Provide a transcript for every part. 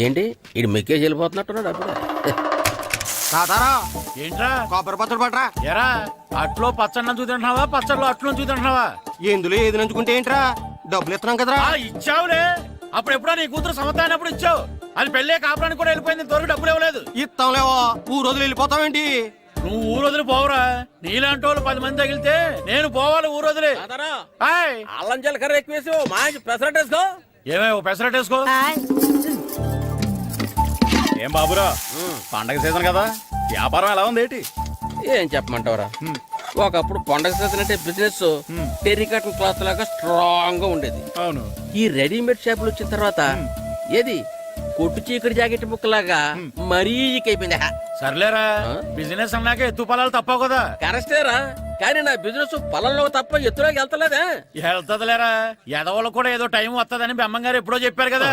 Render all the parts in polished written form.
ఏంటి ఇడు మెక్కేజ్ వెళ్ళిపోతున్నట్టున్నాడు అప్పుడే. ఏంట్రా కొబ్బరి పచ్చడి పట్రా. ఎరా అట్లో పచ్చడి నంచు తింటున్నావా పచ్చడిలో అట్లు నుంచి తింటున్నావా? ఎందులో ఏది నంచుకుంటే ఏంట్రా, డబ్బులు ఇస్తున్నాం కదరా. ఇచ్చావులే, అప్పుడు ఎప్పుడో నీ కూతురు సమత అయినప్పుడు ఇచ్చావు. అది పెళ్ళే కాపురానికి కూడా వెళ్ళిపోయింది, ఇంతవరకు డబ్బులు ఇవ్వలేదు. ఇస్తాంలేవో, ఊరు వదిలి వెళ్ళిపోతావేంటి? నువ్వు ఊరు వదిలి పోవురా, నీలాంటి వాళ్ళు 10 మంది తగిలితే నేను పోవాలి ఊరు వదిలి. అల్లం జీలకర్ర ఎక్కువ వేసి మంచి పెసరట్ వేసుకో. ఏమే ఓ పెసరట్ వేసుకో. ఏం బాబురా, పండగ సీజన్ కదా, వ్యాపారం ఎలా ఉంది ఏంటి? ఏం చెప్పమంటావురా, ఒకప్పుడు పండగ సీజన్ అంటే బిజినెస్ టెరికాటన్ క్లాత్ లాగా స్ట్రాంగ్ గా ఉండేది. అవును, ఈ రెడీమేడ్ షాపులు వచ్చిన తర్వాత ఏది కొట్టు చీకటి జాకెట్ ముక్కలాగా మరీ అయిపోయింది. సర్లేరా, బిజినెస్ అన్నాక ఎత్తు పొలాలు తప్పవు కదా. కరెక్టేరా, కానీ నా బిజినెస్ పొలంలో తప్ప ఎత్తులోకి వెళ్తలేదా? వెళ్తదిలేరా, ఎదవలకు కూడా ఏదో టైం వస్తుందని బెమ్మం గారు ఎప్పుడో చెప్పారు కదా.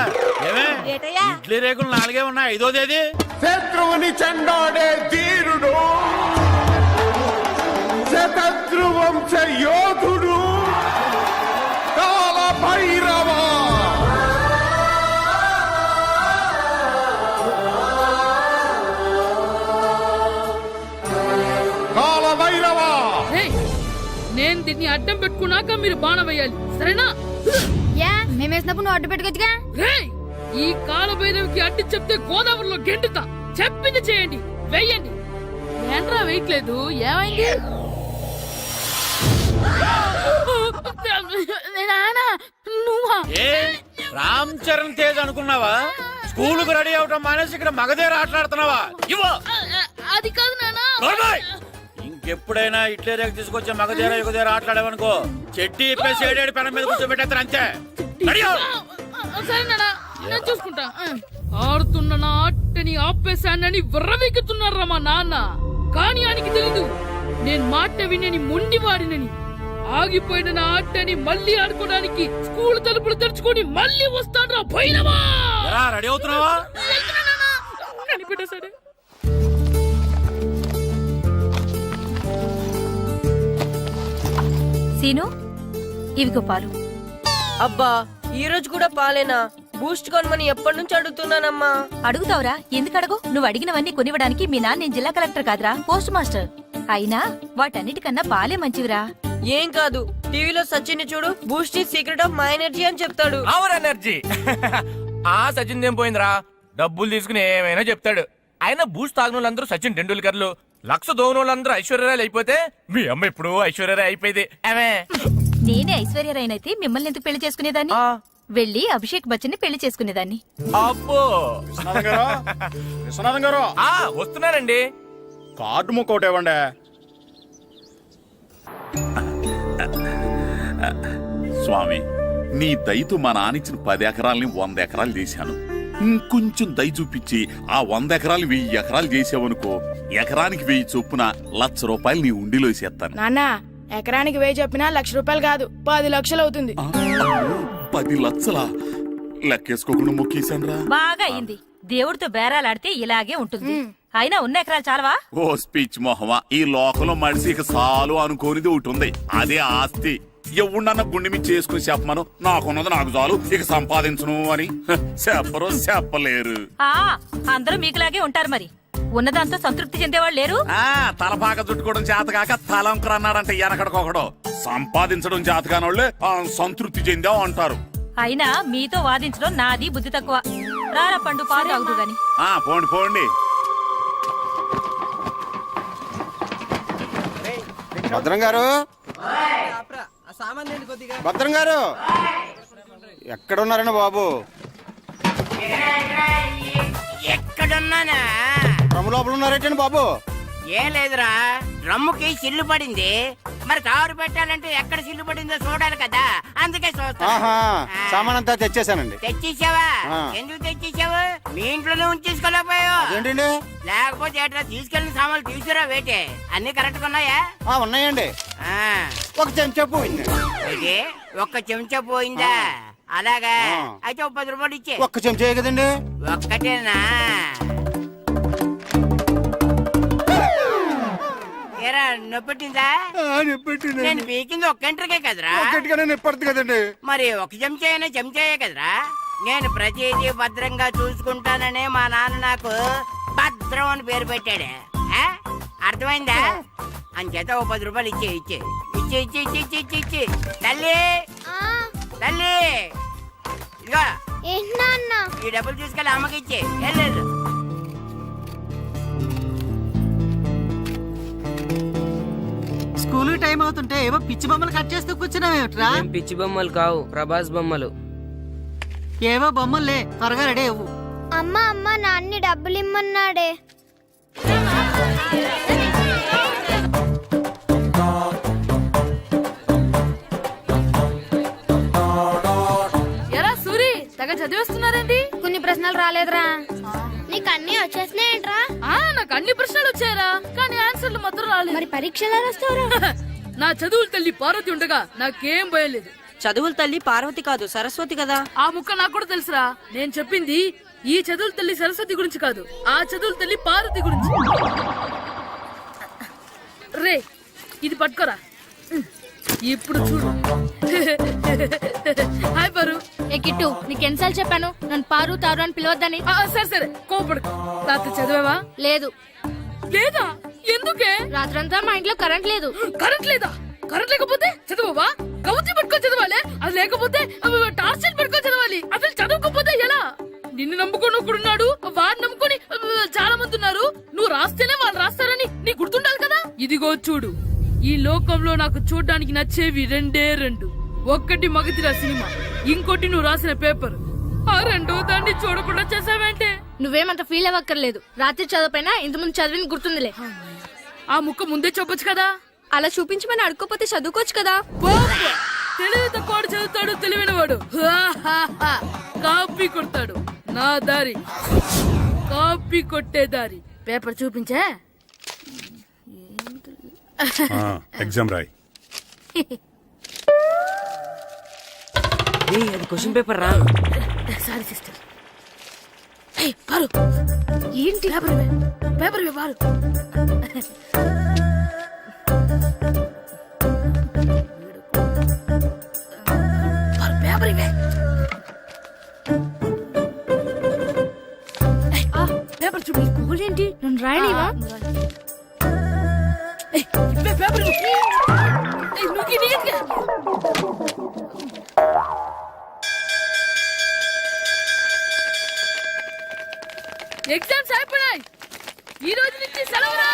ఏమే ఇడ్లీ రేకులు 4 ఉన్నాయి, 5వ తేదీ. శత్రువుని చెండాడే ధీరుడు, శతద్రు వంశ యోధుడు కాల భైరవ. నేను దీన్ని అడ్డం పెట్టుకున్నాక మీరు బాణ వేయాలి, సరేనా? మేమేసినప్పుడు నువ్వు అడ్డు పెట్టుకోవచ్చుగా. ఈ కాలభైరవికి అడ్డు చెప్తే గోదావరిలో గెంటుతా. చెప్పింది చేయండి, వెయ్యండి. ఏంట్రా వెయ్యట్లేదు, ఏమైంది? నువ్వా? రామ్ చరణ్ తేజ్ అనుకున్నావా? స్కూల్ కు రెడీ అవటం మానేసి ఇక్కడ మగధీర ఆటలాడుతున్నావా? అది కాదు నాన్న. ఇంకెప్పుడైనా ఇట్లే రేఖ తీసుకొచ్చే మగధీర యుగధీర ఆటలాడేవనుకో, చెట్టి ఇప్పేసి 7 పెనం మీద కూర్చోబెట్టేస్తారు అంతే. సరే నాన్న, నేను చూసుకుంటా. ఆడుతున్న నా ఆటని ఆపేశానని విర్రవీగుతున్నారా మా నాన్న. కానీ ఆయనకి తెలీదు నేను మాట వినని మొండివాడినని. ఆగిపోయిన నా ఆటని మళ్ళీ ఆడుకోవడానికి స్కూల్ తలుపులు తెరుచుకొని మళ్ళీ వస్తాడ్రా భైరవా. రెడీ అవుతున్నావా? కనిపెట్టా సరే. సీను, ఇవిగో పాలు. అబ్బా, ఈ రోజు కూడా పాలేనా? బూస్ట్ కొనమని ఎప్పటి నుంచి అడుగుతున్నానమ్మా. అడుగుతావురా, ఎందుకు అడగు? నువ్వు అడిగినవన్నీ కొనివ్వడానికి మీ నాన్న నేను జిల్లా కలెక్టర్ కాదురా, పోస్ట్ మాస్టర్. అయినా వాటన్నిటికన్నా పాలే మంచివిరా. ఏం కాదు, టీవీలో సచిన్ చూడు, Boost is secret of my energy అని చెప్తాడు. Our energy. ఆ సచిన్ ఏం పోయిందిరా, డబ్బులు తీసుకుని ఏమైనా చెప్తాడు. ఆయన బూస్ట్ తాగిన వాళ్ళందరూ సచిన్ టెండూల్కర్లు, లక్ష దోని వాళ్ళందరూ ఐశ్వర్యరాయలు అయిపోతే మీ అమ్మ ఇప్పుడు ఐశ్వర్యరాయ్ అయిపోయింది. నేనే ఐశ్వర్యరాయనైతే మిమ్మల్ని ఎందుకు పెళ్లి చేసుకునేదాన్ని? వెళ్ళి అభిషేక్ బచ్చన్ ని పెళ్లి చేసుకునేదాన్ని. అబ్బో, విశ్వనాథం గారు వస్తున్నారండి. కార్డు ముక్క ఒకటి ఇవ్వండి. స్వామి, నీ దయతో మా నానిచ్చిన 10 ఎకరాలని 100 ఎకరాలు చేశాను. ఇంకొంచెం దయ చూపించి ఆ 100 ఎకరాలు 1000 ఎకరాలు చేసావనుకో, ఎకరానికి 1000 చొప్పున ₹1,00,000 నీ ఉండిలో వేసేస్తాను. నాన్న, ఎకరానికి 1000 చెప్పినా ₹1,00,000 కాదు, 10 లక్షలు అవుతుంది. 10 లక్షలా? లెక్కేసుకోకుండా మొక్కేశాను రా. బాగా అయింది. దేవుడితో బేరాలాడితే ఇలాగే ఉంటుంది. అయినా ఉన్న ఎకరాలు చాలవా? ఓ స్పీచ్ మొహమా, ఈ లోకంలో మనిషి ఇక సాలు అనుకోనిది ఒకటి ఉంది, అదే ఆస్తి. ఎవడన్నా గుండె మీద చేసుకుని చెప్పమను, నాకున్నది నాకు చాలు, ఇక సంపాదించను అని చెప్పరు, చెప్పలేరు. అందరూ మీకులాగే ఉంటారు మరి. ఉన్నదాంతో సంతృప్తి చెందేవాళ్ళు లేరు. తలపాక చుట్టుకోవడం చేతకాక తలంకర అన్నాడంటే వెనకడకొకడు. సంపాదించడం చేతకానోళ్లే సంతృప్తి చెందావు అంటారు. అయినా మీతో వాదించడం నాది బుద్ధి తక్కువ. రారా పండు, పాలు తాగుదు గాని. పోండి పోండి. భద్రం గారు, భద్రం గారు ఎక్కడున్నారండి బాబు? ఎక్కడున్నానా? డ్రమ్ము లోపల ఉన్నారేటండి బాబు? ఏం లేదురా, డ్రమ్ముకి సిల్లు పడింది. మరి కారు పెట్టాలంటే ఎక్కడ సిల్లు పడిందో చూడాలి కదా, అందుకే చూస్తా ఆహా సామాన్ అంతా తెచ్చేసానండి. తెచ్చేసావా? ఆ. ఎందుకు తెచ్చేసావు? మీ ఇంట్లోనే ఉంచేసుకోలేకపోయావు. ఏంటండి? లేకపోతే ఎట్లా తీసుకెళ్ళిన సామాన్లు తీసుకురా వేటే అన్ని కరెక్ట్ ఉన్నాయా? ఉన్నాయండి. ఆ. ఒక చెంచా పోయింది. ఏంటి? ఒక్క చెంచా పోయిందా? అలాగా ఆ. అయితే ఒక 10 రూపాయలు ఇచ్చే. ఒక్క చెంచా కదండి. ఒక్కటేనా? ఏరా నొప్పెట్టిందా? నేను పీకింది ఒక్క గంటకే కదరా. ఒక్కటిగానే నిప్పడుతుంది కదండి. మరి ఒక చెంచాయే కదరా. నేను ప్రతిదీ భద్రంగా చూసుకుంటాననే మా నాన్న నాకు భద్రం అని పేరు పెట్టాడు. ఆ? అర్థమైందా? అంచేత ఓ 10 రూపాయలు ఇచ్చే తల్లి తల్లి ఇదిగో ఈ డబ్బులు తీసుకెళ్ళి అమ్మకి ఇచ్చే. వెళ్ళు. స్కూల్ టైం అవుతుంటే ఏవో పిచ్చి బొమ్మలు కట్ చేస్తూ కూర్చున్నావేమిట్రా? పిచ్చి బొమ్మలు కావు, ప్రభాస్ బొమ్మలు. ఏవో బొమ్మలే, త్వరగా రెడీ అవ్వు. అమ్మ నాన్ని డబ్బులు ఇమ్మన్నాడే. ఎరా సూరి తెగ చదివేస్తున్నారండి. కొన్ని ప్రశ్నలు రాలేదురా. నీకు అన్ని వచ్చేసినాయంట్రా? నాకు అన్ని ప్రశ్నలు వచ్చాయరా, కానీ ఆన్సర్లు మాత్రం రాలేదు. మరి పరీక్షలు రాస్తావురా? నా చదువుల తల్లి పార్వతి ఉండగా నాకేం భయం లేదు. చదువుల తల్లి పార్వతి కాదు, సరస్వతి కదా. ఆ ముక్క నాకు కూడా తెలుసురా. నేను చెప్పింది ఈ చదువుల తల్లి సరస్వతి గురించి కాదు, ఆ చదువుల తల్లి పార్వతి గురించి. రే ఇది పట్టుకోరా. ఇప్పుడు చూడు. హాయ్ పారు. ఏ కిట్టు, నీకు ఎన్నిసార్లు చెప్పాను నన్ను పారు తారు అని పిలవద్దని? సరే కోపడకు. రాత్రి చదివావా? లేదు. లేదా? ఎందుకే? రాత్రంతా మా ఇంట్లో కరెంట్ లేదు. కరెంట్ లేదా? కరెంట్ లేకపోతే చదవవా? కవచి పట్టుకొని చదవాలి. అది లేకపోతే టార్చ్ లైట్ పట్టుకొని చదవాలి. అసలు చదవకపోతే ఎలా? నిన్ను నమ్ముకొని ఒకడున్నాడు, వాడిని నమ్ముకొని చాలా మంది ఉన్నారు. నువ్వు రాస్తేనే వాళ్ళు రాస్తారని నీ గుర్తుండాలి కదా. ఇదిగో చూడు, ఈ లోకంలో నాకు చూడ్డానికి నచ్చేవి రెండే రెండు. ఒక్కటి మగతిరా సినిమా, ఇంకోటి నువ్వు రాసిన పేపర్. ఆ రెండో దాన్ని చూడకుండా చేసావేంటే? నువ్వేమంత ఫీల్ అవ్వక్కర్లేదు. రాత్రి చదవపోయినా ఇంతకుముందు చదివిన గుర్తుందిలే. ఆ ముక్క ముందే చెప్పొచ్చు కదా. అలా చూపించమని అడుక్కోపోతే చదువుకోవచ్చు కదా. తెలివి తక్కువ చదువుతాడు, తెలివైన వాడు కాపీ కొడతాడు. నా దారి కాపీ కొట్టే దారి. పేపర్ చూపించా. ఎగ్జామ్ రాయి. అది క్వశ్చన్ పేపర్ రా. Sorry sister. పారు ఏంటి పేపర్ పారు. పేపర్ ఇవే. పేపర్ చూపి. స్కూల్ ఏంటి నన్ను రాయనివా? పేపర్ ఎగ్జామ్స్ అయిపోయాయి. ఈ రోజు నుంచి సెలవురా.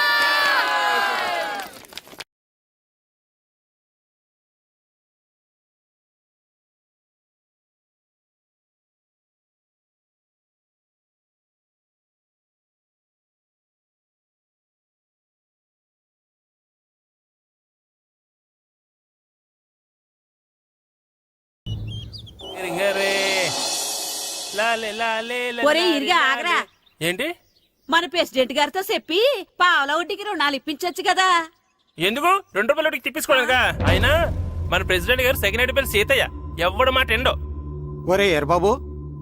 ఏంటి? మన ప్రెసిడెంట్ గారితో చెప్పి పావుల వడ్డీకి రుణాలు ఇప్పించొచ్చు కదా. ఎందుకు 2 రూపాయలు ఒకటి తిప్పించుకోలేదుగా. అయినా మన ప్రెసిడెంట్ గారు సెకండ్ పేరు సీతయ్య, ఎవడు మాట ఎండో. ఒరే ఎర్ బాబు,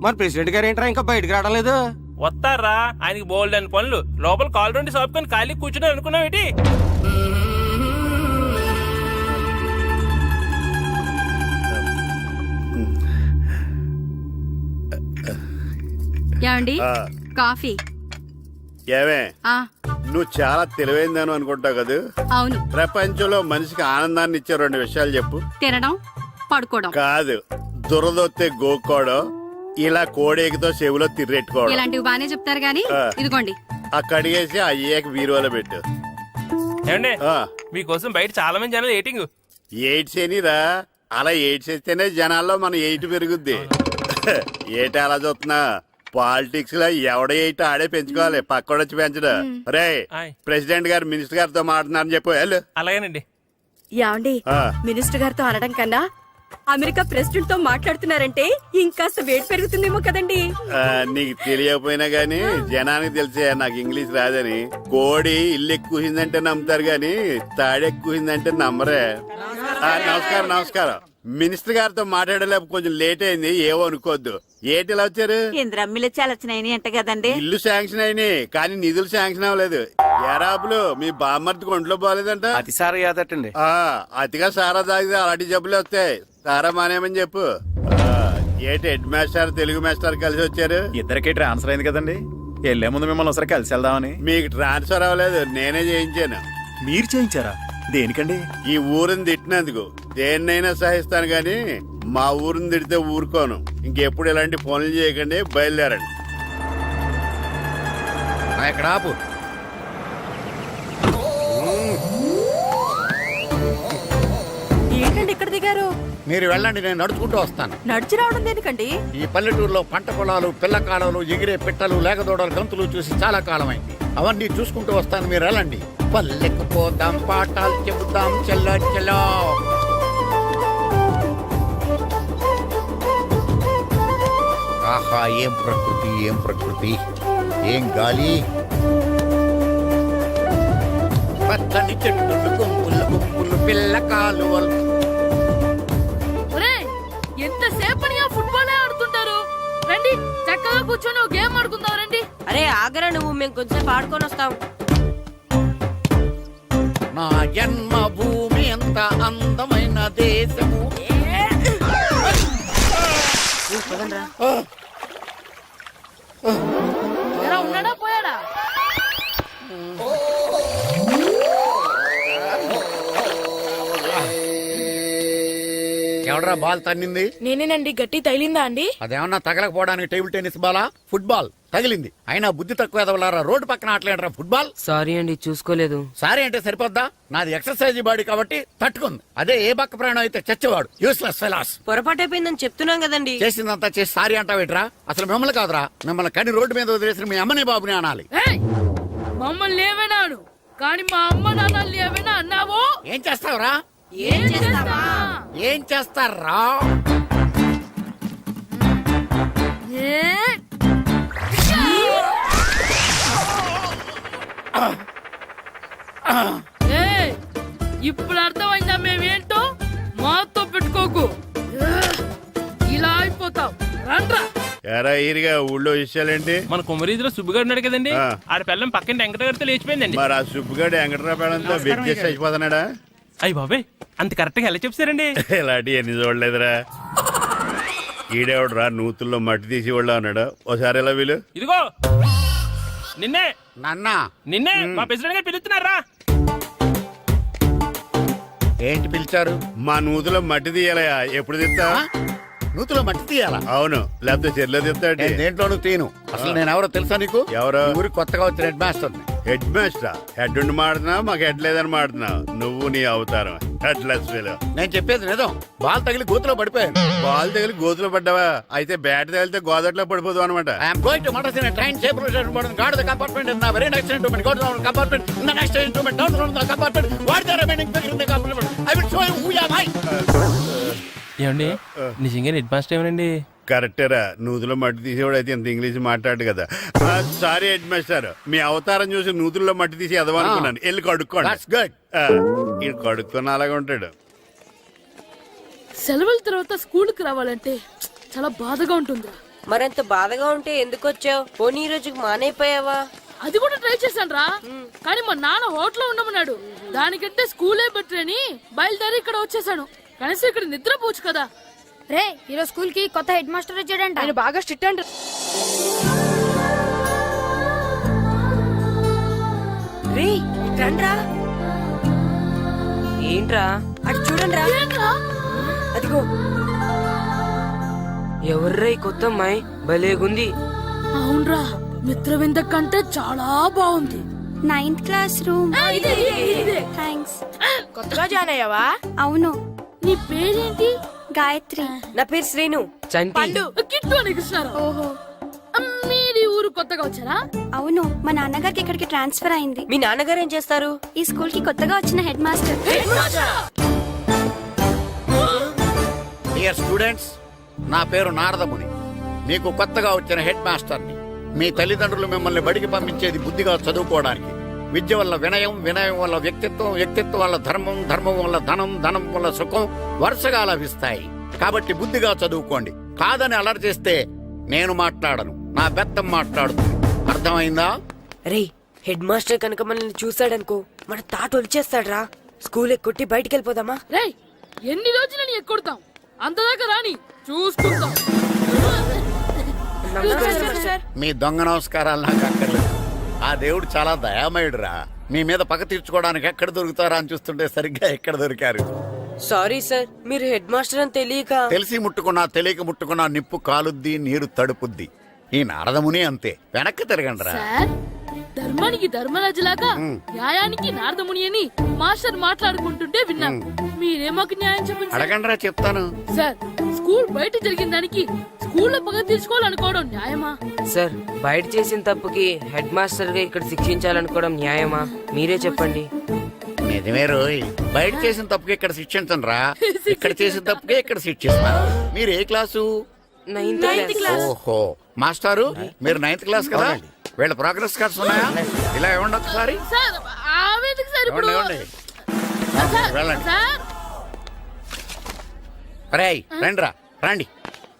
మన ప్రెసిడెంట్ గారు ఏంట్రా ఇంకా బయటకు రావడం లేదు? వస్తారా, ఆయనకి బోల్డ్ అని పనులు. లోపల కాల్ రెండు సాపుకొని ఖాళీ కూర్చుని అనుకున్నావు ఏంటి? ఏమండి కాఫీ? ఏమే నువ్వు చాలా తెలివైందని అనుకుంటావు కదా. అవును. ప్రపంచంలో మనిషికి ఆనందాన్ని ఇచ్చే 2 విషయాలు చెప్పు. తినడం, పడుకోవడం. కాదు, దురదొత్తే గోక్కోవడం, ఇలా కోడేకితో చెవులో తిర్రెట్టుకోవడం. ఇలాంటివి బానే చెప్తారు గానీ ఇదిగోండి. కడిగేసి అయ్యాక బీరువాలో పెట్టు. ఏమండి, మీకోసం బయట చాలా మంది జనాలు ఏటింగ్. ఎయిడ్స్ ఏనిరా, అలా ఎయిడ్స్ వేస్తేనే జనాల్లో మన ఎయిట్ పెరుగుద్ది. ఏటి అలా చూస్తున్నా? పాలిటిక్స్ లో ఎవడ ఎయిట్ ఆడే పెంచుకోవాలి, పక్కడొచ్చి పెంచడం. రే ప్రెసిడెంట్ గారు మినిస్టర్ గారితో మాట్లాడుతున్నారని చెప్పు. అలాగేనండి. ఏమండి, మినిస్టర్ గారితో అనడం కన్నా అమెరికా ప్రెసిడెంట్ తో మాట్లాడుతున్నారంటే ఇంకాస్త వేడి పెరుగుతుందేమో కదండి. నీకు తెలియకపోయినా గానీ జనానికి తెలిసే నాకు ఇంగ్లీష్ రాదని. కోడి ఇల్లు ఎక్కువసిందంటే నమ్ముతారు గాని తాడెక్కువసిందంటే నమ్మరే. నమస్కారం నమస్కారం. మినిస్టర్ గారితో మాట్లాడలేక కొంచెం లేట్ అయింది, ఏవో అనుకోవద్దు. ఏంటి ఇలా వచ్చారు? ఇంద్రమ్మిలు చాలచ్చినాయని అంట కదండి. ఇల్లు శాంక్షన్ అయినాయి కానీ నిధులు శాంక్షన్ అవ్వలేదు. ఎరాపులు మీ బామ్మర్తికి ఒంట్లో పోలేదంట. అతిసారి యాదటండి. అతిగా సారా తాగితే అలాంటి జబ్బులు వస్తాయి. సారా మానేమని చెప్పు. ఏంటి హెడ్ మాస్టర్ తెలుగు మాస్టర్ కలిసి వచ్చారు? ఇద్దరికి ట్రాన్స్ఫర్ అయింది కదండి, వెళ్లే ముందు మిమ్మల్ని ఒకసారి కలిసి వెళ్దామని. మీకు ట్రాన్స్ఫర్ అవ్వలేదు, నేనే చేయించాను. మీరు చేయించారా? దేనికండి? ఈ ఊరిని తిట్టినందుకు దేన్నైనా సహిస్తాను గాని మా ఊరిని తిడితే ఊరుకోను. ఇంకెప్పుడు ఇలాంటి పనులు చేయకండి, బయలుదేరండి. ఎక్కడ ఆపు. ఏంటండి ఇక్కడ దిగారు? మీరు వెళ్ళండి, నేను నడుచుకుంటూ వస్తాను. నడిచి రావడం దేనికండి? ఈ పల్లెటూరులో పంట పొలాలు, పిల్ల కాలాలు, ఎగిరే పిట్టలు, లేకదోడలు, గంతులు చూసి చాలా కాలం అయింది. అవన్నీ చూసుకుంటూ వస్తాను, మీరు వెళ్ళండి. పల్లెకు పోదాం, పాఠాలు చెబుతాం, చెల్లో చెల్లో. ఆహా, ఏం ప్రకృతి, ఏం ప్రకృతి, ఏం గాలి. పచ్చని చెట్లు, గుంపులు గుంపులు, పిల్ల కాలువలు. ఎంతసేపని ఫుట్బాల్ ఆడుతుంటారు? రండి చక్కగా కూర్చొని ఒక గేమ్ ఆడుకుందాం రండి. అరే ఆగరా నువ్వు, మేము కొంచెం ఆడుకొని వస్తాం. నా జన్మ భూమి ఎంత అందమైన దేశము. ఎలా ఉన్నాడా పోయాడా? ఎవడరా బాల్ తన్నింది? నేనేనండి. గట్టి తగిలిందా అండి? అదేమన్నా తగలకపోవడానికి టేబుల్ టెన్నిస్ బాలా, ఫుట్బాల్ తగిలింది. అయినా బుద్ధి తక్కువ ఎదవలారా, రోడ్డు పక్కన ఆటలేడరా ఫుట్బాల్. సారీ అండి, చూసుకోలేదు. సారీ అంటే సరిపోద్దా? నాది ఎక్సర్సైజ్ బాడీ కాబట్టి తట్టుకుంది. అదే ఏ బక్క ప్రాణం అయితే చచ్చేవాడు. Useless fellas. పొరపాటు అయిపోయిందని చెప్తున్నాం కదండి. చేసిందంతా చేసి సారీ అంటావేట్రా? అసలు మిమ్మల్ని కాదురా, మిమ్మల్ని కని రోడ్డు మీద వదిలేసిన మీ అమ్మని బాబుని అనాలి. ఏయ్! మమ్మల్ని ఏమైనాను కానీ మా అమ్మ నాన్నల్ని ఏమైనా అన్నావో ఏం చేస్తావురా? ఏం చేస్తావా? ఏం చేస్తారా? ఇప్పుడు అర్థమైందా మేమేంటో? మాతో పెట్టుకోకు, ఇలా అయిపోతావు. రండ్రా. ఎరా ఈరిగా ఊళ్ళో విషయాలేంటి? మన కుమరీధిలో సుబ్బుగాడు ఉన్నాడు కదండి, ఆ. ఆడ పిల్లం పక్కన వెంకటగారితో లేచిపోయిందండి. మరి ఆ సుబ్బుగాడు వెంకటరాపేడంతో వెబ్ చేసి అయిపోతున్నాడా? అయ్యి బాబాయ్, అంత కరెక్ట్ గా ఎలా చెప్తారండి? ఇలాంటి ఎన్ని చూడలేదురా. ఈడేవడరా నూతుల్లో మట్టి తీసి వాళ్ళు అన్నాడు. ఓసారి ఎలా వీలు? ఇదిగో నిన్నే నాన్నా, నిన్నే మా ప్రెసిడెంట్ గారు పిలుస్తున్నారా? ఏంటి పిలిచారు? మా నూతులో మట్టి తీయాలయా. ఎప్పుడు తీస్తా? నూతులో మట్టి తీయాలా? అవును, లేకపోతే చెర్లో తీస్తాడు. నేను దేంట్లోనూ తీను. అసలు నేను ఎవరో తెలుసా నీకు? ఎవరో? ఈ ఊరికి కొత్తగా వచ్చిన head master. Head master? Head ఉండి మాడుతున్నావు, మాకు హెడ్ లేదని మాడుతున్నావు. నువ్వు నీ అవతారం హెడ్లెస్ ఫీల్. నేను చెప్పేది నిజం. బాల్ తగిలి గోతులో పడిపోయాను. బాల్ తగిలి గోతులో పడ్డావా? అయితే బ్యాట్ తగిలితే గోదట్లో పడిపోదు అనమాట. I'm going to Madras in a train shape guard the compartment in a very next instrument. Go down the compartment in the next instrument. Down from the compartment. What the remaining figure in the compartment? I will show you who am I. ఏమండి నిజంగా head master ఏమనండి? కరెక్టరా, నూతులో మట్టి తీసేవాడు అయితే ఇంత English మాట్లాడు కదా. Sorry head master, మీ అవతారం చూసి నూతుల్లో మట్టి తీసి ఎదవనుకున్నాను. వెళ్ళి కడుక్కోండి. That's good. ఇది కడుక్కున్న అలాగే ఉంటాడు. సెలవుల తర్వాత స్కూల్కి రావాలంటే చాలా బాధగా ఉంటుంది. మరంత బాధగా ఉంటే ఎందుకు వచ్చావు? పోనీ ఈ రోజుకి మానైపోయావా? అది కూడా ట్రై చేశాను రా, కానీ మా నాన్న హోటల్లో ఉండమన్నాడు. దానికంటే స్కూలే బెటర్ అని బయలుదేరి ఇక్కడ వచ్చేసాను. కనీసం ఇక్కడ నిద్రపోవచ్చు కదా. రే, ఈరోజు స్కూల్ కి కొత్త హెడ్ మాస్టర్ వచ్చాడంట. ఆయన బాగా స్ట్రిక్ట్ అంట. రే రండ్రా. ఏంట్రా? అటు చూడండిరా. ఏంట్రా? అదిగో ఎవర్రా ఈ కొత్త అమ్మాయి? భలేగుంది. అవునరా, మిత్రవింద కంటే చాలా బాగుంది. 9th class room. థ్యాంక్స్. కొత్తగా జాయిన్ అయ్యావా? అవును. నీ పేరేంటి? గాయత్రి. నా పేరు శ్రీను. చంటి. కిట్టు అని కృష్ణారావు. ఓహో. మీది ఊరు కొత్తగా వచ్చారా? అవును, మా నాన్నగారికి ఇక్కడికి ట్రాన్స్ఫర్ అయింది. మీ నాన్నగారు ఏం చేస్తారు? ఈ స్కూల్ కి కొత్తగా వచ్చిన హెడ్ మాస్టర్. డియర్ స్టూడెంట్స్, నా పేరు నారదముని. మీకు కొత్తగా వచ్చిన హెడ్ మాస్టర్ని. మీ తల్లిదండ్రులు మిమ్మల్ని బడికి పంపించేది బుద్ధిగా చదువుకోవడానికి. విద్య వల్ల వినయం, వినయం వల్ల వ్యక్తిత్వం, వ్యక్తిత్వం వల్ల ధర్మం, ధర్మం వల్ల ధనం, ధనం వల్ల సుఖం వరుసగా లభిస్తాయి. కాబట్టి బుద్ధిగా చదువుకోండి. కాదని అలర్ చేస్తే నేను మాట్లాడను, నా బెత్తం మాట్లాడుతుంది. అర్థమైందా? రే, హెడ్ మాస్టర్ కనుక మనల్ని చూసాడనుకో మన తాట వచ్చేస్తాడ్రా. స్కూల్ కొట్టి బయటికి వెళ్ళిపోదామా? రేయ్, ఎన్ని రోజులని ఎక్కొడతాం? అంతదాకా రాని చూసుకుంటాం. మీ దొంగ నమస్కారాలు నాకు అక్కర్లేదు. ఆ దేవుడు చాలా దయామయుడురా. మీ మీద పగ తీర్చుకోవడానికి ఎక్కడ దొరుకుతారా అని చూస్తుంటే సరిగ్గా ఎక్కడ దొరికారు. సారీ సార్, మీరు హెడ్ మాస్టర్ అని తెలియక. తెలిసి ముట్టుకున్నా తెలియక ముట్టుకున్నా నిప్పు కాలుద్ది, నీరు తడుపుద్ది. ఈ నారదముని అంతే. వెనక్కి తిరగండి రా. సార్, ధర్మానికి ధర్మరాజులాగా న్యాయానికి నారదముని అని మాస్టర్ మాట్లాడుకుంటుంటే విన్నాం. మీరేమాకు న్యాయం చెప్పండి సార్. అడగండి రా, చెప్తాను. సార్, స్కూల్ బయట జరిగిన దానికి స్కూల్లో పగ తీర్చుకోవాలనుకోవడం న్యాయమా? సార్, బయట చేసిన తప్పుకి హెడ్ మాస్టర్ గా ఇక్కడ శిక్షించాలనుకోవడం న్యాయమా? మీరే చెప్పండి. నిజమే రోయ్, బయట చేసిన తప్పుకి ఇక్కడ శిక్షించను రా. ఇక్కడ చేసిన తప్పుకే ఇక్కడ శిక్షిస్తా. మీరు ఏ క్లాసు? 9th class. ఓహో, మాస్టారు మీరు 9th క్లాస్ కదా? వీళ్ళ ప్రోగ్రెస్ కార్డ్స్ ఉన్నాయా? ఇలా ఇవ్వండి ఒకసారి. సార్, ఆవేదకు సార్ ఇప్పుడు. ఇవ్వండి, ఇవ్వండి. సార్, వెళ్ళండి. సార్, రేయ్ రండి రా, రండి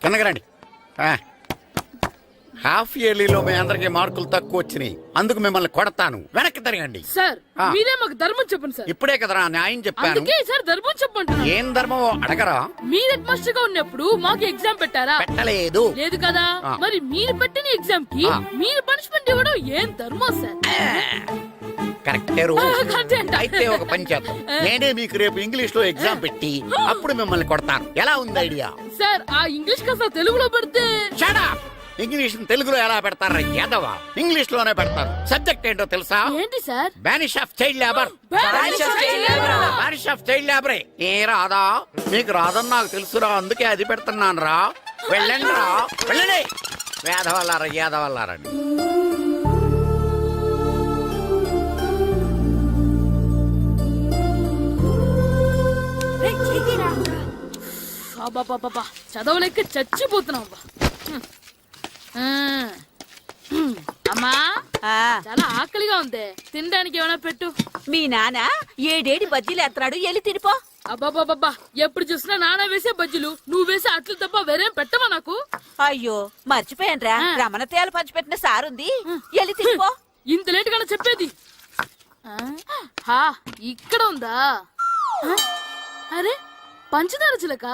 కిందకి రండి. హాఫ్ ఇయర్లీలో మీ అందరికి మార్కులు తక్కువ వచ్చినాయి, అందుకు మిమ్మల్ని కొడతాను. వెనక్కి తిరగండి. సార్, మీరే మాకు ధర్మం చెప్పండి సార్. ఇప్పుడే కదరా న్యాయం చెప్పాను. అందుకే సార్ ధర్మం చెప్పంటున్నా. ఏం ధర్మం అడగరా? మీరు హెడ్ మాస్టర్ గా ఉన్నప్పుడు మాకు ఎగ్జామ్ పెట్టారా? పెట్టలేదు. లేదు కదా. మరి మీరు పెట్టిన ఎగ్జామ్ కి మీరు పనిష్మెంట్ ఇవ్వడం ఏం ధర్మం సార్? కరెక్టే రో. కరెక్టే అంట. అయితే ఒక పని చేద్దాం. నేనే మీకు రేపు ఇంగ్లీష్ లో ఎగ్జామ్ పెట్టి అప్పుడు మిమ్మల్ని కొడతాను. ఎలా ఉంది ఐడియా? సార్, ఆ ఇంగ్లీష్ కాస్త తెలుగులో పెడితే. Shut up! ఇంగ్లీష్ తెలుగులో ఎలా పెడతారా యాదవా? ఇంగ్లీష్ లోనే పెడతారు. సబ్జెక్ట్ ఏంటో తెలుసా? ఏంటి sir? Banish of child labour. Banish of child labor. Banish of child లేబరే. ఏ రాదా? మీకు రాదని నాకు తెలుసురా, అందుకే అది పెడుతున్నాను రా. వెళ్ళండి రా, వెళ్ళండి. వేదవల్లారా, యాదవల్లారండి. అబ్బా, చదవలేక చచ్చిపోతున్నాం. అమ్మా, చాలా ఆకలిగా ఉంది. తినడానికి ఏమైనా పెట్టు. మీ నాన్న ఏడేడి బజ్జీలు ఎత్తాడు, ఎల్లి తినిపో. అబ్బాబాబా, ఎప్పుడు చూసినా నాన్న వేసే బజ్జీలు, నువ్వు వేసే అట్లు తప్ప వేరేం పెట్టవా నాకు? అయ్యో మర్చిపోయానురా, రమణ తేలు పంచిపెట్టిన సారుంది, ఎల్లి తినిపో. ఇంత లేట్ గా చెప్పేది. హా, ఇక్కడ ఉందా? అరే, పంచదార చిలక.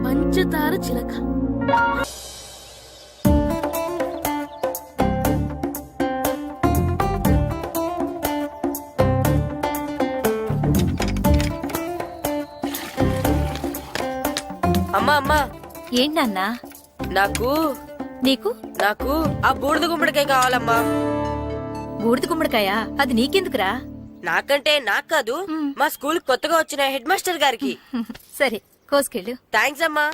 పంచదార చిలక. అమ్మా అమ్మా, ఏంటన్నా? నాకు నీకు నాకు ఆ బూడిద గుమ్మడికాయ కావాలమ్మా. బూడిద గుమ్మడికాయ? అది నీకెందుకురా? నాకంటే నాకు కాదు, మా స్కూల్ కొత్తగా వచ్చిన హెడ్ మాస్టర్ గారికి. సరే, కోసుకెళ్ళు. థ్యాంక్స్ అమ్మా.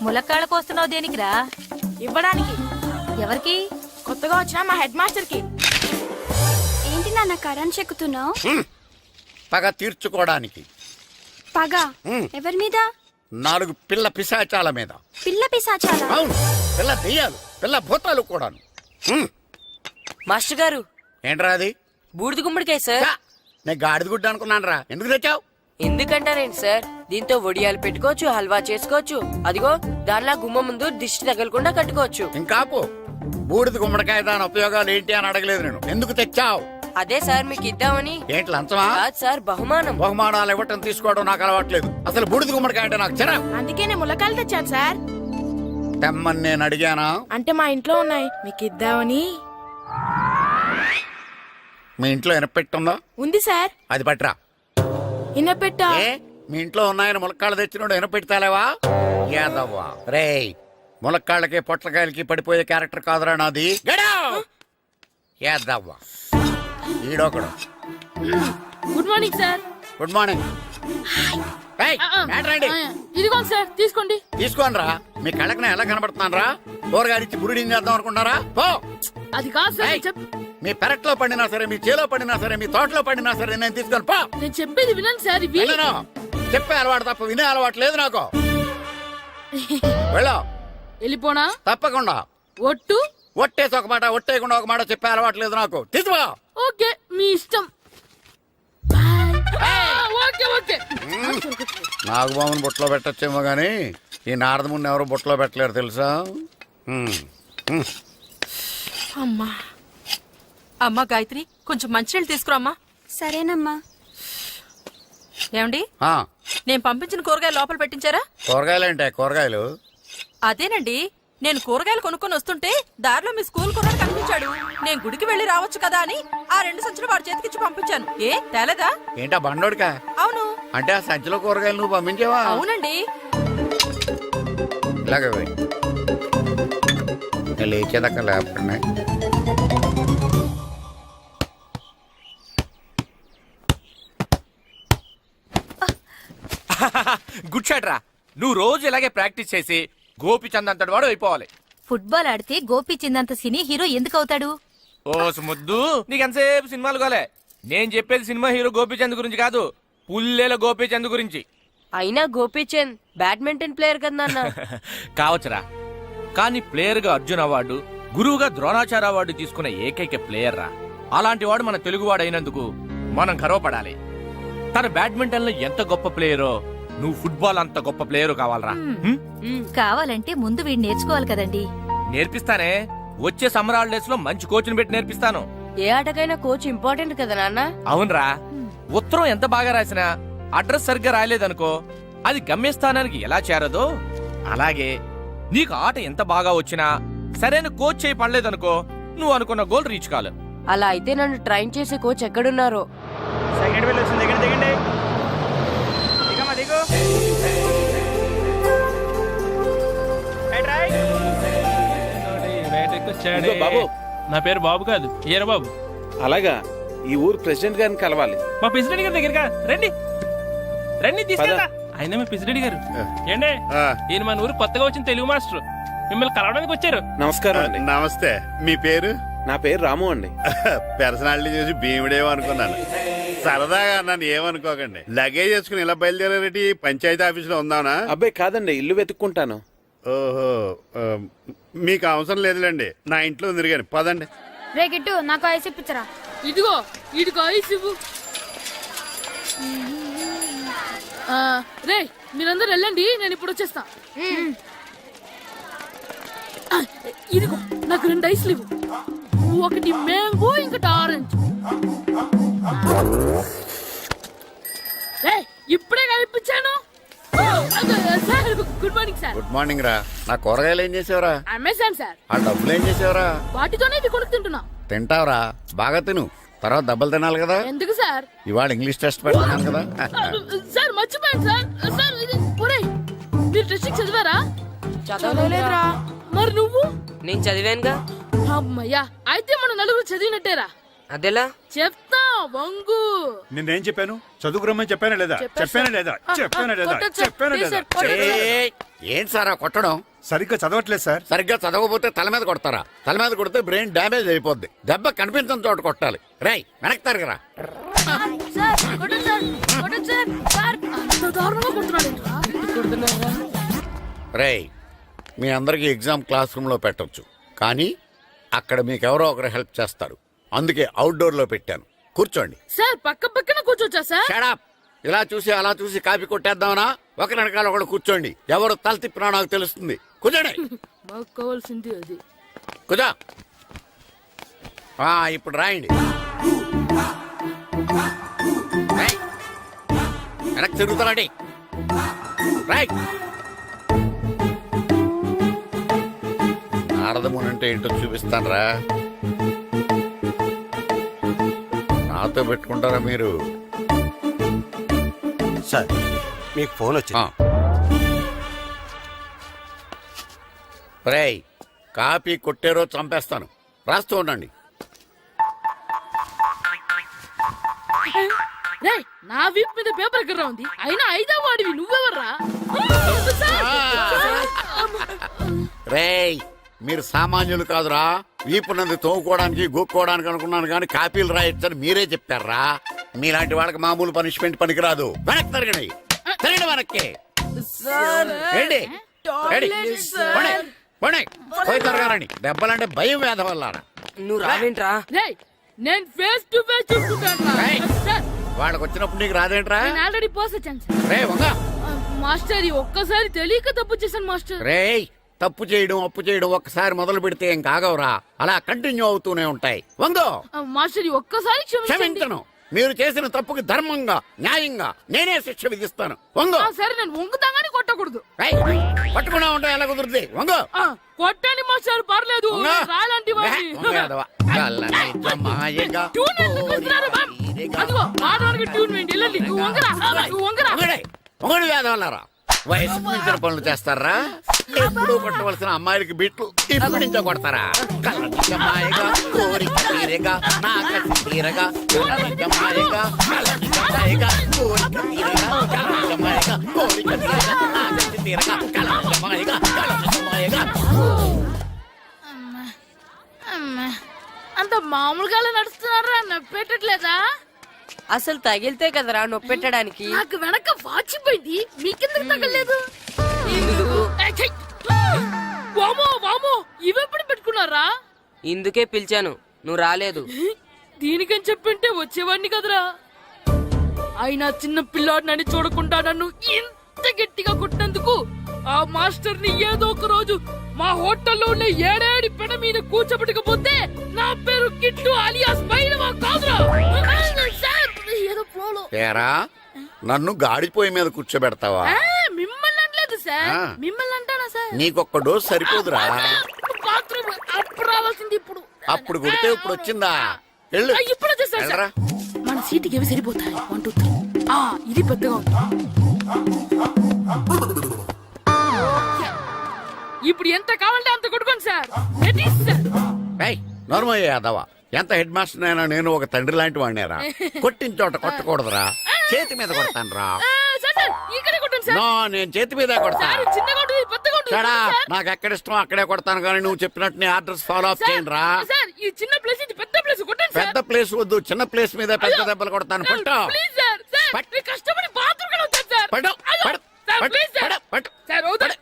ములక్కాళ్ళ కోస్తున్నావు దేనికిరా? ఇవ్వడానికి. ఎవరికి? కొత్తగా వచ్చిన మా హెడ్ మాస్టర్ కి. ఏంటి నాన్న కరెంట్ చెక్కుతున్నావు? పగ తీర్చుకోవడానికి. పగ ఎవరి మీద? 4 పిల్ల పిశాచాల మీద. పిల్ల పిశాచాలా? అవును, పిల్ల దెయ్యాలు, పిల్ల భూతాలు కూడాను. మాస్టర్ గారు, ఏంట్రా అది? బూడిద గుమ్మడికాయ సార్. ఛా, నేను గాడిద గుడ్డ అనుకున్నాను రా. ఎందుకు తెచ్చావు? ఎందుకంటారేంటి సార్, దీంతో వడియాలు పెట్టుకోవచ్చు, హల్వా చేసుకోవచ్చు. అదిగో దానిలా గుమ్మ ముందు దిష్టి తగలకుండా కట్టుకోవచ్చు. ఇంకాపు, బూడిద గుమ్మడికాయ దాని ఉపయోగాలు ఏంటి అని అడగలేదు నేను. ఎందుకు తెచ్చావు? అదే సార్ మీకు ఇద్దామని. ఏంటి లంచమా? కాదు సార్, బహుమానం. బహుమానాలు ఇవ్వటం తీసుకోవడం నాకు అలవాట్లేదు. అసలు బూడిద గుమ్మడికాయ అంటే నాకు చెరా. అందుకే నేను ములకాయలు తెచ్చాను సార్. తెమ్మని నేను అడిగానా? అంటే మా ఇంట్లో ఉన్నాయి, మీకు ఇద్దామని. మీ ఇంట్లో ఎనపెట్టుందా? ఉంది సార్. అది పట్రా. ఇన్నపెట్టా? ఏ, మీ ఇంట్లో ఉన్నాయని ములక్కాళ్ళు తెచ్చినోడు ఎనపెడతాలేవా? యాదవ్వా రేయ్, ములక్కాళ్ళకి పొట్లకాయలకి పడిపోయే క్యారెక్టర్ కాదురా నాది. యాదవ్వా ఈడొకడు. Good morning sir. Good morning. రండి, ఇదిగోండి సార్, తీసుకోండి. తీసుకోనరా. మీ కళ్ళకి నేను ఎలా కనబడుతున్నాను రా? కూరగాయలిచ్చి బురిడింగ్ చేద్దాం అనుకుంటారా? పో. అది కాదు సార్, ఏయ్, చెప్. మీ పెరట్లో పండినా సరే, మీ చేలో పండినా సరే, మీ తోటలో పండినా సరే నేను తీసుకొని పో. నేను చెప్పేది వినండి సార్, ఇవి వెళ్ళను. చెప్పే అలవాటు తప్ప వినే అలవాటు లేదు నాకు. వెళ్ళా వెళ్ళిపోనా? తప్పకుండా. ఒట్టు? ఒట్టేసి ఒక మాట, ఒట్టేయకుండా ఒక మాట చెప్పే అలవాటు లేదు నాకు. తీసుకో. ఓకే, మీ ఇష్టం. Okay okay. నాగబాబుని బుట్టలో పెట్టచ్చేమో గానీ ఈ నారదముని ఎవరు బుట్టలో పెట్టలేరు తెలుసా. అమ్మా అమ్మా గాయత్రి, కొంచెం మంచినీళ్ళు తీసుకురామ్మా. సరేనమ్మా. ఏమండి, ఆ, నేను పంపించిన కూరగాయలు లోపల పెట్టించారా? కూరగాయలేంటే కూరగాయలు? అదేనండి, నేను కూరగాయలు కొనుక్కొని వస్తుంటే దారిలో మీ స్కూల్ కుర్రాడు కనిపించాడు. నేను గుడికి వెళ్లి రావచ్చు కదా అని ఆ 2 సంచులు వాడి చేతికిచ్చి పంపించాను. ఏ తేలేదా? ఏంటా బండోడికా? అవును. అంటే ఆ సంచిలో కూరగాయలు నువ్వు పంపించావా? అవునండి. ఇలాగే పోయి లేచేదాకా లేకుండా. గుడ్ షాట్ రా. నువ్వు రోజు ఇలాగే ప్రాక్టీస్ చేసి గోపిచంద్ అంతటి వాడు అయిపోవాలి. ఫుట్బాల్ ఆడితే గోపీచంద్ సినీ హీరో ఎందుకు అవుతాడు? ఓ ముద్దు, నీకు ఎంతసేపు సినిమాలు కాలే. నేను చెప్పేది సినిమా హీరో గోపిచంద్ గురించి కాదు, పుల్లేల గోపిచంద్ గురించి. అయినా గోపీచంద్ బ్యాడ్మింటన్ ప్లేయర్ కదా నాన్న. కావచ్చురా, కానీ ప్లేయర్ గా అర్జున్ అవార్డు, గురువుగా ద్రోణాచార్య అవార్డు తీసుకున్న ఏకైక ప్లేయర్ రా. అలాంటి వాడు మన తెలుగువాడు అయినందుకు మనం గర్వపడాలి. తన బ్యాడ్మింటన్ లో ఎంత గొప్ప ప్లేయరో నువ్వు ఫుట్బాల్ అంత గొప్ప ప్లేయరు కావాలరా. కావాలంటే ముందు వీడు నేర్చుకోవాలి కదండి. నేర్పిస్తానే, వచ్చే సమ్మర్ హాలిడేస్ లో మంచి కోచ్ని పెట్టి నేర్పిస్తాను. ఏ ఆటకైనా కోచ్ ఇంపార్టెంట్ కదా నాన్న. అవునరా, ఉత్తరం ఎంత బాగా రాసినా అడ్రస్ సరిగ్గా రాయలేదనుకో అది గమ్యస్థానానికి ఎలా చేరదో అలాగే నీకు ఆట ఎంత బాగా వచ్చినా సరైన కోచ్ చేయి పడలేదనుకో నువ్వు అనుకున్న గోల్ రీచ్ కాదు. అలా అయితే నన్ను ట్రైన్ చేసే కోచ్ ఎక్కడున్నారో. బాబు, నా పేరు బాబు కాదు, ఈయన బాబు. అలాగా, ఈ ఊరు ప్రెసిడెంట్ గారిని కలవాలి. మా ప్రెసిడెంట్ గారి దగ్గరగా రండి రండి, తీసుకెళ్తా. ఆయన మీ ప్రెసిడెంట్ గారు ఏండే, ఈయన మన ఊరు కొత్తగా వచ్చిన తెలుగు మాస్టర్, మిమ్మల్ని కలవడానికి వచ్చారు. నమస్కారం అండి. నమస్తే. మీ పేరు? నా పేరు రాము అండి. పర్సనాలిటీ చూసి భీముడేమో అనుకున్నాను. సరదాగా నన్ను ఏమనుకోకండి. లగేజ్ చేసుకుని ఇలా బయలుదేరేటి పంచాయతీ ఆఫీసులో ఉందానా? అబ్బాయి కాదండి, ఇల్లు వెతుక్కుంటాను. ఓహో, మీకు అవసరం లేదులేండి, నా ఇంట్లో ఉంది కానీ పదండి. రే గిట్టు, నాకు ఐస్ ఇప్పించరా. ఇదిగో ఇదిగో ఐస్ ఇవ్వు. రే మీరందరూ వెళ్ళండి, నేను ఇప్పుడు వచ్చేస్తా. ఇదిగో నాకు 2 ఐస్లు ఇవ్వు. ఒకటి మ్యాంగో, ఇంకటి ఆరెంజ్. ఇప్పుడే కనిపించాను. Sir good morning sir. Good morning రా. నా కూరగాయలు ఏం చేసేవరా? Amazon sir. ఆ డబ్బులు ఏం చేసేవరా? వాటితోనే ఇవి కొనుక్కు తింటున్నా. తింటావరా? బాగా తిను, తర్వాత దెబ్బలు తినాలి కదా. ఎందుకు సార్? ఇవాళ ఇంగ్లీష్ టెస్ట్ పెడుతున్నాను కదా. సార్ మర్చిపోయాను సార్. సార్ ఒరేయ్, మీరు టెస్టింగ్ చదివారా? చదవలేదురా. మరి నువ్వు? నేను చదివానుగా. అమ్మయ్యా, అయితే మన నలుగురు చదివినట్టేరా. అదెలా? చెప్తా వంగు. నేనేం చెప్పాను? చదువుకురమ్మని చెప్పానా లేదా? చెప్పానా లేదా? చెప్పానా లేదా? చెప్పానా లేదా? ఏంటి సార్ కొట్టడం? సరిగ్గా చదవట్లేదు సార్. సరిగ్గా చదవకపోతే తల మీద కొడతారా? తల మీద కొడితే బ్రెయిన్ డ్యామేజ్ అయిపోద్ది. దెబ్బ కనిపించిన చోట కొట్టాలి. రై వెనక్కి తరగరా. రేయ్, మీ అందరికి ఎగ్జామ్ క్లాస్ రూమ్ లో పెట్టొచ్చు, కానీ అక్కడ మీకు ఎవరో ఒకరు హెల్ప్ చేస్తారు. అందుకే అవుట్డోర్ లో పెట్టాను. కూర్చోండి. సార్ పక్క పక్కన కూర్చోచ్చా సార్? Shut up. ఇలా చూసి అలా చూసి కాపీ కొట్టేద్దామనా? ఒకరి వెనకాల ఒకడు కూర్చోండి. ఎవరు తల తిప్పినా నాకు తెలుస్తుంది. కూర్చోండి. మాకు కావాల్సింది అది. కూర్చో. ఇప్పుడు రాయండి. వెనక్కి తిరుగుతారండి. రైట్. నారదముని అంటే ఏంటో చూపిస్తాను రా. నాతో పెట్టుకుంటారా మీరు? సార్ మీకు ఫోన్ వచ్చింది. రేయ్, కాపీ కొట్టేరో చంపేస్తాను. రాస్తూ ఉండండి. రేయ్, నా వీప్ మీద పేపర్ కర్ర ఉంది, అయినా 5వ వాడివి నువ్వెవర్రా? రేయ్, మీరు సామాన్యులు కాదురా, వీపునంది తోముకోవడానికి గోక్కోవడానికి అనుకున్నాను కానీ కాపీలు రాయొచ్చని మీరే చెప్పారా? మీలాంటి వాళ్ళకి మామూలు పనిష్మెంట్ పనికిరాదు. వెనక్కి తిరగండి, తిరగండి వెనక్కి. ఏంటి? ఏంటి? పోనీ, పోనీ, పోయి తిరగారండి. దెబ్బలంటే భయం వేద వల్ల. నువ్వు రావేంట్రా? రేయ్, నేను ఫేస్ టు ఫేస్ చూసుకుంటాను ఏయ్. వాళ్ళకి వచ్చినప్పుడు నీకు రాదేంట్రా? నేను ఆల్రెడీ పోస్ వచ్చాను సార్. రే వంగా. మాస్టర్ ఈ ఒక్కసారి తెలియక తప్పు చేశాను మాస్టర్. రేయ్, తప్పు చేయడం అప్పు చేయడం ఒక్కసారి మొదలు పెడితే ఏం కాగవరా, అలా కంటిన్యూ అవుతూనే ఉంటాయి. వందో. మాస్టర్ ఈ ఒక్కసారి క్షమించండి. క్షమించను. మీరు చేసిన తప్పుకి ధర్మంగా న్యాయంగా నేనే శిక్ష విధిస్తాను. వంగో. సరే, నేను వంగుతాగాని కొట్టకూడదు. పట్టుకున్నా ఉంటా ఎలా కుదురుతుంది. వంగో. కొట్టండి మాస్టర్, పర్లేదు. వంగో. రాలాంటి వాడిని. ట్యూన్ ఎందుకు ఇస్తున్నారు, బాబ్? అదిగో ఆడవానికి ట్యూన్ వేయండి. వెళ్ళండి. నువ్వు వంగరా, నువ్వు వంగరా. వంగడి వేదవల్లారా, వయసు మించిన పనులు చేస్తారా? ఎప్పుడూ కొట్టవలసిన అమ్మాయిలకి బిట్లు ఇప్పుడు నుంచో కొడతారా? కళ్ళనిజమాయగా కోరిక తీరగా నా కసి తీరగా, కళ్ళనిజమాయగా కళ్ళనిజమాయగా కోరిక తీరగా, కళ్ళనిజమాయగా కోరిక తీరగా నా కసి తీరగా, కళ్ళనిజమాయగా కళ్ళనిజమాయగా. అంత మామూలుగా నడుస్తున్నారా? నొప్పెట్టట్లేదా? అసలు తగిలితే కదరా నొప్పెట్టడానికి. నాకు వెనక వాచిపోయింది, మీకెందుకు తగలేదు? వామో వామో, ఇవెప్పుడు పెట్టుకున్నారా? ఇందుకే పిలిచాను, నువ్వు రాలేదు. దీనికని చెప్పింటే వచ్చేవాడిని కదరా. అయినా చిన్న పిల్లాడినని చూడకుండా నన్ను ఇంత గట్టిగా కొట్టినందుకు ఆ మాస్టర్ ని ఏదో ఒక రోజు మా హోటల్లో ఉన్న ఏడేడి పెడ మీద కూర్చోబెట్టకపోతే నా పేరు కిట్టు అలియాస్ బైరవా కాదురా. ఏదో ఫ్లోలో. తేరా, నన్ను గాడిపోయి మీద కూర్చోబెడతావా? మిమ్మల్ని అనలేదు సార్. ఆ. మిమ్మల్ని అంటానా సార్? నీకొక్క డోస్ సరిపోదురా? బాత్రూమ్ అప్పుడు రావాల్సింది ఇప్పుడు. అప్పుడు కొడితే ఇప్పుడు వచ్చిందా? వెళ్ళు. ఇప్పుడు వచ్చేసారు సార్. వెళ్ళరా. మన సీటుకి ఏవి సరిపోతాయి? 1 2 3. ఇది పెద్దగా ఉంది. ఇప్పుడు ఎంత కావాలంటే అంత కొట్టుకోండి సార్. నోర్మయ్య యాదవ, ఎంత హెడ్ మాస్టర్ అయినా నేను ఒక తండ్రి లాంటి వాడినేరా. కొట్టిన చోట కొట్టకూడదురా, చేతి మీద కొడతాను రా. ఇక్కడే కొట్టండి సార్. నో, నేను చేతి మీద కొడతా. చిన్న కొట్టు, పెద్ద కొట్టు. నాకు ఎక్కడ ఇష్టం అక్కడే కొడతాను, కానీ నువ్వు చెప్పినట్టు నీ ఆర్డర్స్ ఫాలో అప్ చేయండి రా. సార్, ఈ చిన్న ప్లేస్ ఇది పెద్ద ప్లేస్, కొట్టండి సార్. పెద్ద ప్లేస్ వద్దు, చిన్న ప్లేస్ మీద పెద్ద దెబ్బలు కొడతాను. పట్టు. Please sir. సార్, నేను కష్టపడి బాత్రూమ్ కి వచ్చాను సార్. పట్టు. Sir, please sir. సార్, వద్దు.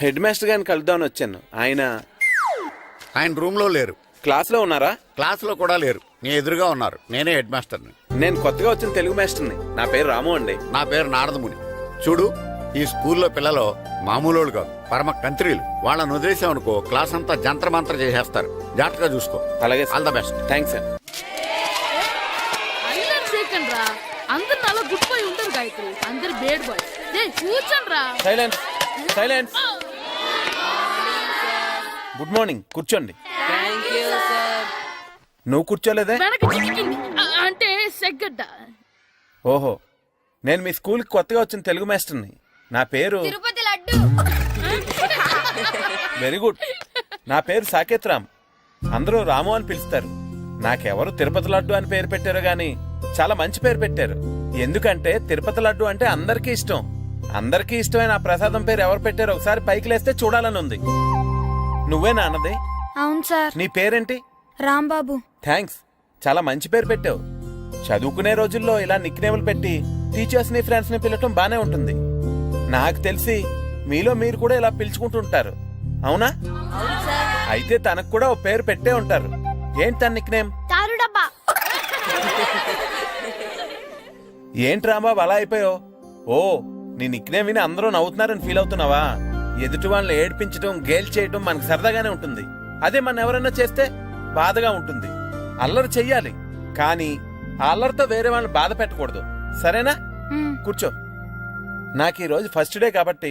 హెడ్ మాస్టర్ గారిని కలుద్దామని వచ్చాను. ఆయన రూమ్ లో లేరు. క్లాస్ లో ఉన్నారా? క్లాస్ లో కూడా లేరు, నీ ఎదురుగా ఉన్నారు. నేనే హెడ్ మాస్టర్ని. నేను కొత్తగా వచ్చిన తెలుగు మాస్టర్ని. నా పేరు రాము అండి. నా పేరు నారదముని. చూడు, ఈ స్కూల్లో పిల్లలు మామూలు కాదు, పరమ కంత్రీలు. వాళ్ళని వదిలేసామనుకో క్లాస్ అంతా జంత్ర మంత్ర చేసేస్తారు. జాగ్రత్తగా చూసుకో. అలాగే, all the best. Thanks sir. Second రా, అందరు అలా గుడ్ బాయ్ ఉంటారు గాయత్రి, అందరు బేడ్ బాయ్. కూర్చోండి రా. Silence, silence. గుడ్ మార్నింగ్, కూర్చోండి. నువ్వు కూర్చోలేదే? అంటే సెగ్గడ్డ. ఓహో, నేను మీ స్కూల్కి కొత్తగా వచ్చిన తెలుగు మాస్టర్ని. నా పేరు తిరుపతి లడ్డు. Very good. నా పేరు సాకేత్ రామ్. అందరూ రాము అని పిలుస్తారు. నాకెవరు తిరుపతి లడ్డు అని పేరు పెట్టారు గాని చాలా మంచి పేరు పెట్టారు. ఎందుకంటే తిరుపతి లడ్డు అంటే అందరికీ ఇష్టం. అందరికీ ఇష్టమైన ఆ ప్రసాదం పేరు ఎవరు పెట్టారో ఒకసారి పైకి లేస్తే చూడాలని ఉంది. నువ్వేనా అన్నది? అవును సార్. నీ పేరేంటి? రాంబాబు. థ్యాంక్స్, చాలా మంచి పేరు పెట్టావు. చదువుకునే రోజుల్లో ఇలా నిక్నేములు పెట్టి టీచర్స్ ని ఫ్రెండ్స్ ని పిలవటం బానే ఉంటుంది. నాకు తెలిసి మీలో మీరు కూడా ఇలా పిలుచుకుంటుంటారు, అవునా? అయితే తనకు కూడా ఓ పేరు పెట్టే ఉంటారు. ఏంటి తన నిక్నేమ్? తారు డబ్బా. ఏంటి రాంబాబు అలా అయిపోయావు? ఓ, నీ నిక్నేమ్ విని అందరూ నవ్వుతున్నారని ఫీల్ అవుతున్నావా? ఎదుటి వాళ్ళని ఏడ్పించడం, గేల్ చేయడం మనకు సరదాగానే ఉంటుంది. అదే మన ఎవరైనా చేస్తే బాధగా ఉంటుంది. అల్లరి చెయ్యాలి, కానీ ఆ అల్లరితో వేరే వాళ్ళని బాధ పెట్టకూడదు, సరేనా? కూర్చో. నాకు ఈ రోజు ఫస్ట్ డే కాబట్టి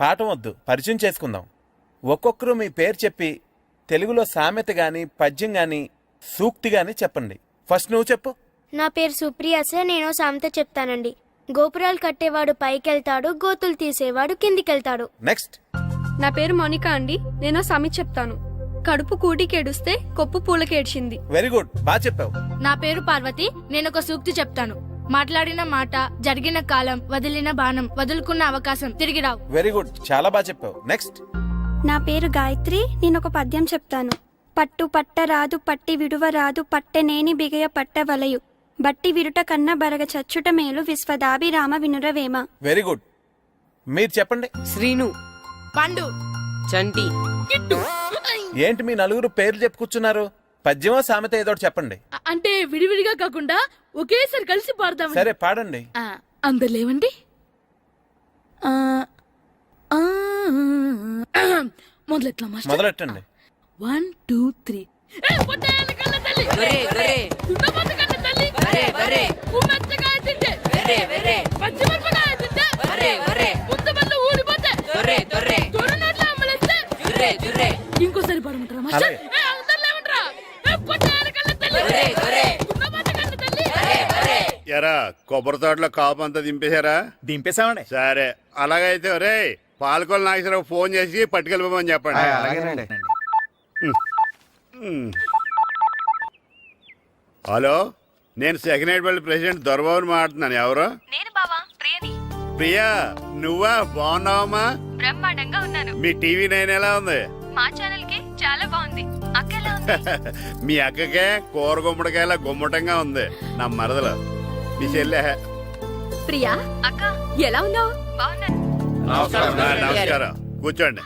పాఠం వద్దు, పరిచయం చేసుకుందాం. ఒక్కొక్కరు మీ పేరు చెప్పి తెలుగులో సామెత గాని, పద్యం గాని, సూక్తి గాని చెప్పండి. ఫస్ట్ నువ్వు చెప్పు. నా పేరు సుప్రియ సార్. నేను సామెత చెప్తానండి. గోపురాలు కట్టేవాడు పైకెళ్తాడు, గోతులు తీసేవాడు కిందికెళ్తాడు. నెక్స్ట్. నా పేరు మోనికా అండి. నేను సామెత చెప్తాను. కడుపు కూటికేడుస్తే కొప్పు పూలకేడ్చింది. వెరీ గుడ్, బాగా చెప్పావు. నా పేరు పార్వతి. నేను ఒక సూక్తి చెప్తాను. మాట్లాడిన మాట, జరిగిన కాలం, వదిలిన బాణం, వదులుకున్న అవకాశం తిరిగి రావు. వెరీ గుడ్, చాలా బాగా చెప్పావు. నెక్స్ట్. నా పేరు గాయత్రి. నేను ఒక పద్యం చెప్తాను. పట్టు పట్టరాదు, పట్టి విడువరాదు, పట్టెనేని బిగయ పట్టవలయు, బట్టి విరుట కన్న బరగ చచ్చుట మేలు, విశ్వదాభిరామ వినురవేమ. Very good. మీరు చెప్పండి. శ్రీను, పండు, చంటి, కిట్టు. ఏంటి మీ నలుగురు పేర్లు చెప్పుకొచ్చున్నారు? పద్యమో సామెత ఏదో ఒకటి చెప్పండి. అంటే విడివిడిగా కాకుండా ఒకేసారి కలిసి పాడదాం. సరే పాడండి. అందరు లేవండి. మొదలెట్లా మాస్టర్? మొదలెట్టండి. 1 2 3. పొట్టేలు కన్న తల్లి, వెరే వెరే దున్నపోతు కన్న తల్లి, వెరే వెరే ఉమ్మెత్తకాయ తింటే, వెరే వెరే పచ్చిమిరపకాయ తింటే, వెరే వెరే ఉత్తమల్లు ఊడిపోతే, దొర్రే దొర్రే దొరనోట్ల అమ్మలేస్తే, జుర్రే జుర్రే ఇంకోసారి పాడమంటారా మాస్టర్? అలాగే. అందరు లేవంట్రా. పొట్టేలు కన్న తల్లి, వెరే వెరే దున్నపోతు కన్న తల్లి, వెరే వెరే ఎరా కొబ్బరి తోటలో కాపు అంతా దింపేశారా? దింపేశామండి. సరే అలాగైతే రే పాలకొల నాగేశ్వరరావు ఫోన్ చేసి పట్టుకెళ్ళిపోమని చెప్పండి. హలో, నేను సెకండ్ హెడ్ వాళ్ళ ప్రెసిడెంట్ దొరబాబుని మాట్లాడుతున్నాను. ఎవరు? నేను బావా ప్రియని. ప్రియా, నువ్వా? బాగున్నావమ్మా? బ్రహ్మాండంగా ఉన్నాను. మీ టీవీ 9 ఎలా ఉంది? మా ఛానల్ కి చాలా బాగుంది. అక్క ఎలా ఉంది? మీ అక్కకే కూర గుమ్మడికాయలా గుమ్మటంగా ఉంది. నా మరదలు మీ చెల్లె. ప్రియా అక్క ఎలా ఉన్నావు? బాగున్నాను. నమస్కారం, కూర్చోండి.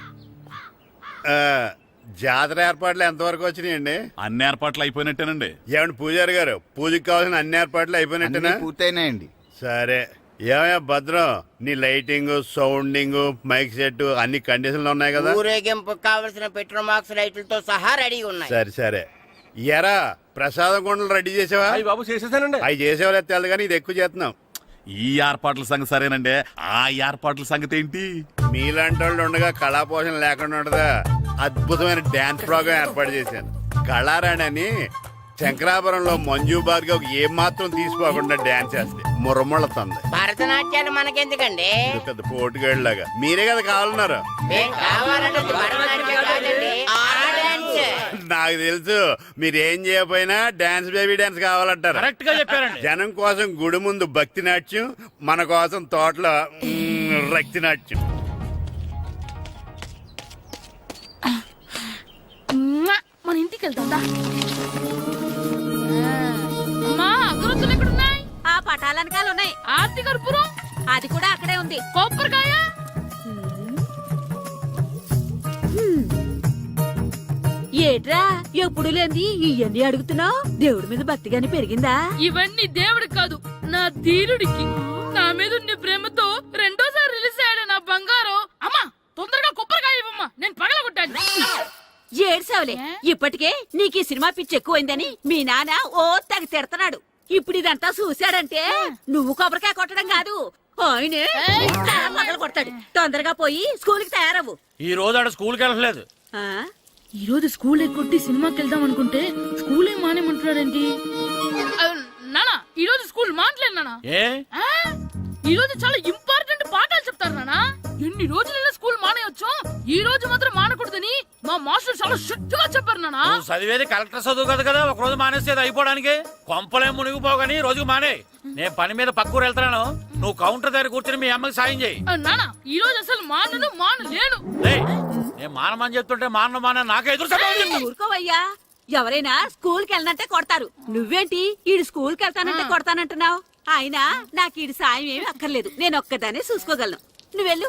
జాతర ఏర్పాట్లు ఎంతవరకు వచ్చినాయండి? అన్ని ఏర్పాట్లు అయిపోయినట్టేనండి. ఏమండి పూజారి గారు, పూజకి కావాల్సిన అన్ని ఏర్పాట్లు అయిపోయినట్టేనా? పూర్తయినాయండి. సరే, ఏమయ్యా భద్రం, నీ లైటింగ్, సౌండింగ్, మైక్ సెట్ అన్ని కండిషన్లు ఉన్నాయి కదా? ఊరేగింపు కావలసిన పెట్రోల్ మార్క్స్ లైట్లతో సహా రెడీ ఉన్నాయి. సరే సరే. ఎరా ప్రసాదం కొండలు రెడీ చేసావా? బాబు చేసేసానండి. అవి చేసేవాళ్ళు తెలదు కానీ ఇది ఎక్కువ చేస్తున్నాం. ఈ ఏర్పాట్ల సంగతి సరేనండి, ఆ ఏర్పాట్ల సంగతి ఏంటి? మీలాంటి వాళ్ళు ఉండగా కళాపోషణ లేకుండా ఉండదా? అద్భుతమైన డాన్స్ ప్రోగ్రామ్ ఏర్పాటు చేశాను. కళారాణి అని శంకరాపురంలో మంజు భార్గవ్ ఏం మాత్రం తీసుకోకుండా డాన్స్ చేస్తే మురముళ్ళతుంది. భరతనాట్యాలు మనకెందుకండి? పెద్ద పోటుగాళ్ళలాగా మీరే కదా కావాలన్నారు. ఏం కావాలంటే భరతనాట్యం కాదండి, ఆ డాన్స్. నాకు తెలుసు, మీరేం చేయకపోయినా డాన్స్ బేబీ డాన్స్ కావాలంటారు. కరెక్ట్ గా చెప్పారండి. జనం కోసం గుడి ముందు భక్తి నాట్యం, మన కోసం తోటలో రక్తి నాట్యం. మన ఇంటికి వెళ్తా. అమ్మా అగరొత్తులు ఎక్కడున్నాయి? ఆ పటాలనకాలు ఉన్నాయి. ఆర్తి కర్పూరం అది కూడా అక్కడే ఉంది. కొబ్బరికాయ ఏట్రా ఎప్పుడు లేని ఇవన్నీ అడుగుతున్నావు? దేవుడి మీద భక్తిగాని పెరిగిందా? ఇవన్నీ దేవుడికి కాదు, నా ధీరుడికి. నా మీద ఉన్న ప్రేమతో రెండోసారి రిలీజ్ అయ్యాడు నా బంగారం. అమ్మా తొందరగా కొబ్బరికాయ ఇవ్వమ్మా, నేను పగలగొట్టాను. ఏడ్సావులే, ఇప్పటికే నీకు ఈ సినిమా పిచ్చి ఎక్కువైందని మీ నాన్న ఓ తెగ తిడతాడు. ఇప్పుడు ఇదంతా చూశాడంటే నువ్వు కొబ్బరికాయ కొట్టడం కాదు, ఆయనే పగల కొడతాడు. తొందరగా పోయి స్కూల్ కి తయారవ్వు. ఈ రోజు ఆడ స్కూల్కి వెళ్ళలేదు. ఆ? ఈ రోజు స్కూల్ ఎక్కొట్టి సినిమాకి వెళ్దాం అనుకుంటే స్కూల్ ఏం మానేమంటున్నాడేంటి? నానా ఈ రోజు స్కూల్ మానట్లేదు నానా. ఏ ఈ రోజు చాలా ఇంపార్టెంట్ పాఠాలు చెప్తారు నానా. ఎన్ని రోజులైనా స్కూల్ మానేయొచ్చు, ఈ రోజు మాత్రం మానకూడదని మా మాస్టర్ చాలా స్ట్రిక్ట్ గా చెప్పారు నానా. నువ్వు చదివేది కలెక్టర్ చదువు కదా కదా, ఒక రోజు మానేసేది అయిపోవడానికి. కొంపలేం మునిగిపోగాని రోజుకు మానే. నేను పని మీద పక్కూరు వెళ్తున్నాను, నువ్వు కౌంటర్ దగ్గర కూర్చొని మీ అమ్మకి సాయం చేయి. నానా ఈ రోజు అసలు మానలేను. నేను మానమని చెప్తుంటే మాన నాకే ఎదురు. ఊరుకోవయ్యా, ఎవరైనా స్కూల్ కి వెళ్ళనంటే కొడతారు. నువ్వేంటి ఈడు స్కూల్ కి వెళ్తానంటే కొడతానంటున్నావు? అయినా నాకు ఈడు సాయం ఏమి అక్కర్లేదు, నేను ఒక్కదానే చూసుకోగలను. నువ్వెళ్ళు.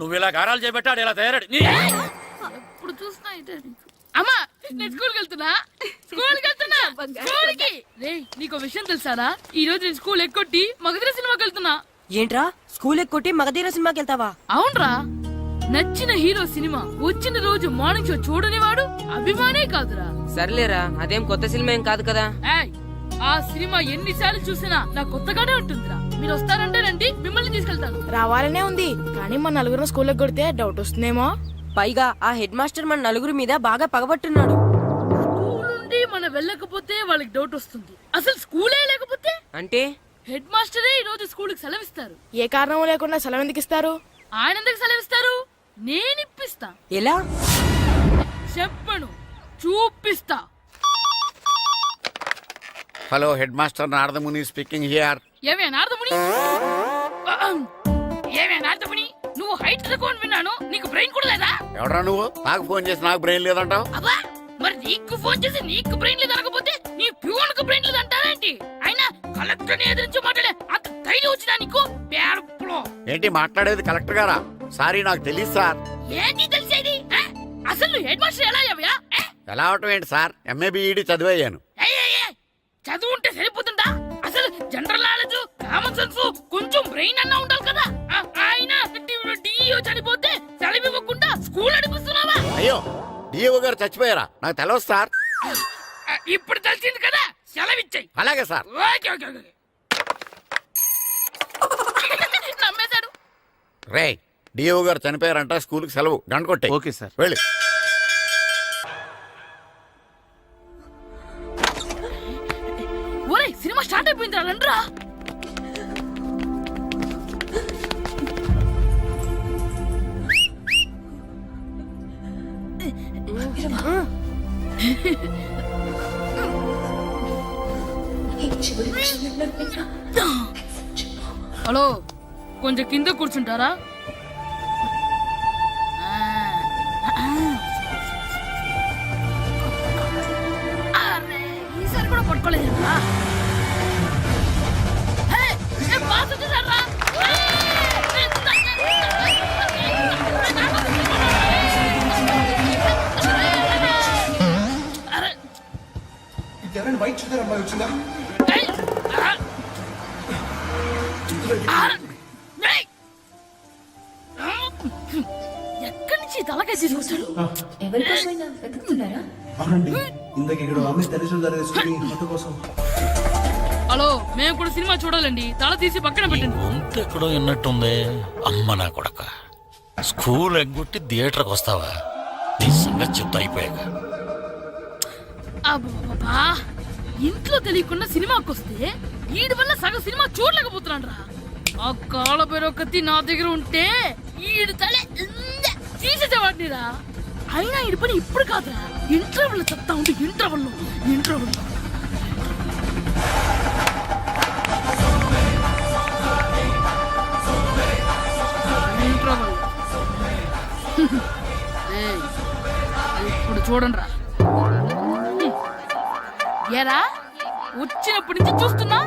నువ్వు ఇలా గారాలు చేపెట్టాడు ఇలా తయారాడు. ఇప్పుడు చూస్తున్నా అమ్మా, నేను స్కూల్కి వెళ్తున్నా. స్కూల్కి రేయ్, నీకు విషయం తెలుసారా? ఈ రోజు నేను స్కూల్ ఎక్కొట్టి మగధీర సినిమాకి వెళ్తున్నా. ఏంట్రా స్కూల్ ఎక్కొట్టి మగధీర సినిమాకి వెళ్తావా? అవునరా, నచ్చిన హీరో సినిమా వచ్చిన రోజు మార్నింగ్ షో చూడని వాడు అభిమానే కాదురా. సర్లేరా, అదేం కొత్త సినిమా ఏం కాదు కదా. ఆ సినిమా ఎన్నిసార్లు చూసినా నాకు కొత్తగానే ఉంటుందిరా. మీరు వస్తారంటే రండి, మిమ్మల్ని తీసుకెళ్తాను. రావాలనే ఉంది, కానీ మన నలుగురు స్కూల్కి కొడితే డౌట్ వస్తుందేమో. పైగా ఆ హెడ్ మాస్టర్ మన నలుగురి మీద బాగా పగబట్టున్నాడు. స్కూల్ నుండి మనం వెళ్ళకపోతే వాళ్ళకి డౌట్ వస్తుంది. అసలు స్కూలే లేకపోతే అంటే హెడ్ మాస్టరే ఈ రోజు స్కూల్ కి సెలవిస్తారు. ఏ కారణం లేకుండా సెలవు ఎందుకు ఇస్తారు? ఆయన ఎందుకు సెలవిస్తారు? నేను ఇప్పిస్తా. ఎలా చెప్పను, చూపిస్తా. Hello head master Naradamuni speaking here. ఏమే నారదముని, ఏమే నారదముని, నువ్వు హైట్ తక్కువ విన్నాను, నీకు బ్రెయిన్ కూడా లేదా? ఎవడరా నువ్వు? నాకు ఫోన్ చేసి నాకు బ్రెయిన్ లేదంటావు? అబ్బా, మరి నీకు ఫోన్ చేసి నీకు బ్రెయిన్ లేదనకపోతే నీ ప్యూన్ కు బ్రెయిన్ లేదంటారేంటి? అయినా కలెక్టర్ ని ఎదిరించి మాట్లాడే అంత ధైర్యం వచ్చినా నీకు? పేరులో ఏంటి మాట్లాడేది? కలెక్టర్ గారా? సారీ నాకు తెలియదు సార్. ఏంటి తెలిసేది? అసలు నువ్వు హెడ్ మాస్టర్ ఎలా అయ్యావా? ఎలా అవటం ఏంటి సార్? MA B Ed చదివయ్యాను. చదువు ఉంటే సరిపోతుందా? అసలు జనరల్ నాలెడ్జ్, కామన్ సెన్స్, కొంచెం బ్రెయిన్ అన్నా ఉండాలి కదా. ఆయన డిఇఓ చనిపోతే సెలవు ఇవ్వకుండా స్కూల్ నడిపిస్తున్నావా? అయ్యో, డిఓ గారు చచ్చిపోయారా? నాకు తెలియదు సార్. ఇప్పుడు తెలిసింది కదా, సెలవిచ్చాయి. అలాగే సార్. నమ్మేశాడు. రే, డిఓ గారు చనిపోయారంట, స్కూల్కి సెలవు. గంట కొట్టే. Okay sir. వెళ్ళి. ఒరే, సినిమా స్టార్ట్ అయిపోయిందిరా, రండ్రా. హలో, కొంచెం కింద కూర్చుంటారా? అరే, ఈసారి కూడా పట్టుకోలేదురా. బాస్ వచ్చేసారా? ఎక్కడి నుంచి తలకాయ తీసుకొచ్చాడు? హలో, మేము కూడా సినిమా చూడాలండి. తల తీసి పక్కన పెట్టండి. ఎక్కడో విన్నట్టుంది. అమ్మ నా కొడక, స్కూల్ ఎగ్గొట్టి థియేటర్కి వస్తావా? నీ సంగతి చెప్తా అయిపోయాక. అబ్బా, ఇంట్లో తెలియకుండా సినిమాకి వస్తే వీడి వల్ల సగం సినిమా చూడలేకపోతున్నాను రా. ఆ కాళ్ళ పేరొకతి నా దగ్గర ఉంటే ఈడు తలే తీసేసేవాడిని రా. అయినా ఈడి పని ఇప్పుడు కాదురా, ఇంటర్వెల్ చెప్తా ఉంటే ఇంటర్వెల్ ఇప్పుడు చూడండి రా. ఏరా, వచ్చినప్పటి నుంచి చూస్తున్నా,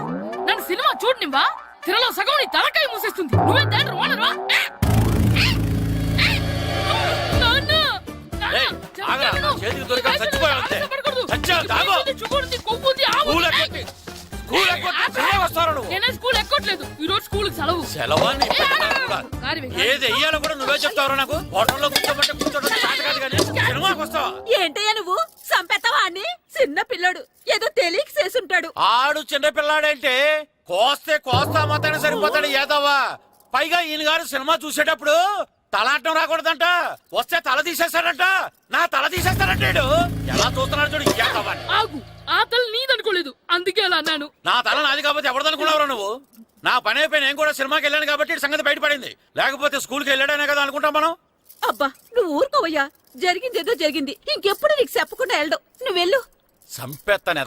నన్ను సినిమా చూడనివ్వా? తిరలో సగం నీ తలకాయ మూసేస్తుంది. నువ్వే దాని రోనరా? నేనే స్కూల్ ఎక్కట్లేదు. ఈ రోజు స్కూల్ సెలవు. ఏది వెయ్యాలో కూడా నువ్వే చెప్తావు. నాకు హోటల్లో కూర్చోబట్టే ఏంటయ్యా నువ్వు? సంపెత్తవా అని? చిన్న పిల్లడు ఏదో తెలియక చేసుంటాడు. ఆడు చిన్న పిల్లాడంటే కోస్తే కోస్తా మాత్రమే సరిపోతాడు ఏదవ్వా. పైగా ఈయన గారు సినిమా చూసేటప్పుడు తలాటం రాకూడదంట. వస్తే తల తీసేస్తాడంట. నా తల తీసేస్తాడంటాడు. ఎలా చూస్తున్నాడు చూడు. ఆగు, ఆ తల నీదనుకోలేదు, అందుకే అలా అన్నాను. నా తల నాది కాబట్టి ఎవరిదనుకున్నావురా నువ్వు? నా పని అయిపోయి నేను కూడా సినిమాకి వెళ్ళాను కాబట్టి సంగతి బయటపడింది. లేకపోతే స్కూల్కి వెళ్ళాడనే కదా అనుకుంటాం మనం. అబ్బా, నువ్వు ఊరుకోవయ్యా. జరిగిందేదో జరిగింది. ఇంకెప్పుడు నీకు చెప్పకుండా వెళ్ళడు. నువ్వు వెళ్ళు. సంపెత్తనే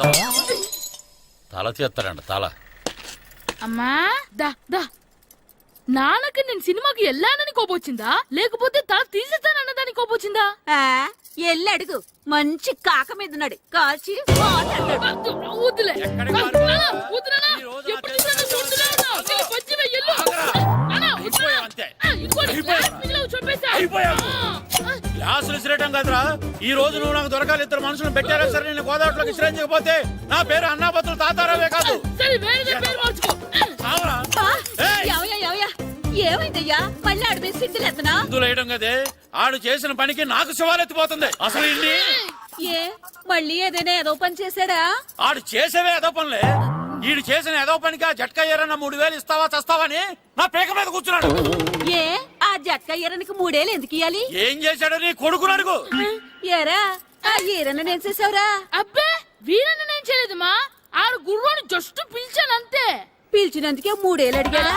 తల తీస్తాడంట. తల అమ్మా, దా దా. నాన్నకి నేను సినిమాకి వెళ్ళానని కోపొచ్చిందా, లేకపోతే తల తీసేస్తానన్నదాని కోపొచ్చిందా? ఎల్లి అడుగు. మంచి కాక మీద ఉన్నాడు. కాల్చి వద్దులే. గ్లాసులు విసిరేయటం కదరా. ఈ రోజు నువ్వు నాకు దొరకాలి. ఇద్దరు మనుషులు పెట్టారా సరే, నేను గోదావరిలోకి విసిరించకపోతే నా పేరు అన్నాపత్రులు తాతారావే కాదు. ఏమైందయ్యా? మళ్ళీ ఆడి సిద్ధులెత్తనా? వేయడం కదే. ఆడు చేసిన పనికి నాకు శివాలెత్తిపోతుంది. అసలు ఇన్ని ఏ మళ్ళీ ఏదైనా ఏదో పని చేశాడా? ఆడు చేసేవే ఏదో పనులే. ఈడు చేసిన ఏదో పనికి ఆ జట్కా ఏరన్న 3000 ఇస్తావా చస్తావని నా పేక మీద కూర్చున్నాడు. ఏ ఆ జట్కా ఈరనికి 3000 ఎందుకు ఇయ్యాలి? ఏం చేశాడో నీ కొడుకుని అడుగు. ఏరా, ఆ ఈరన్న నేను చేసావురా? అబ్బే, వీరన్న నేను చేయలేదు మా. ఆడు గుర్రాన్ని జస్ట్ పిలిచానంతే. పిలిచినందుకే 3 ఏళ్ళు అడిగాడా?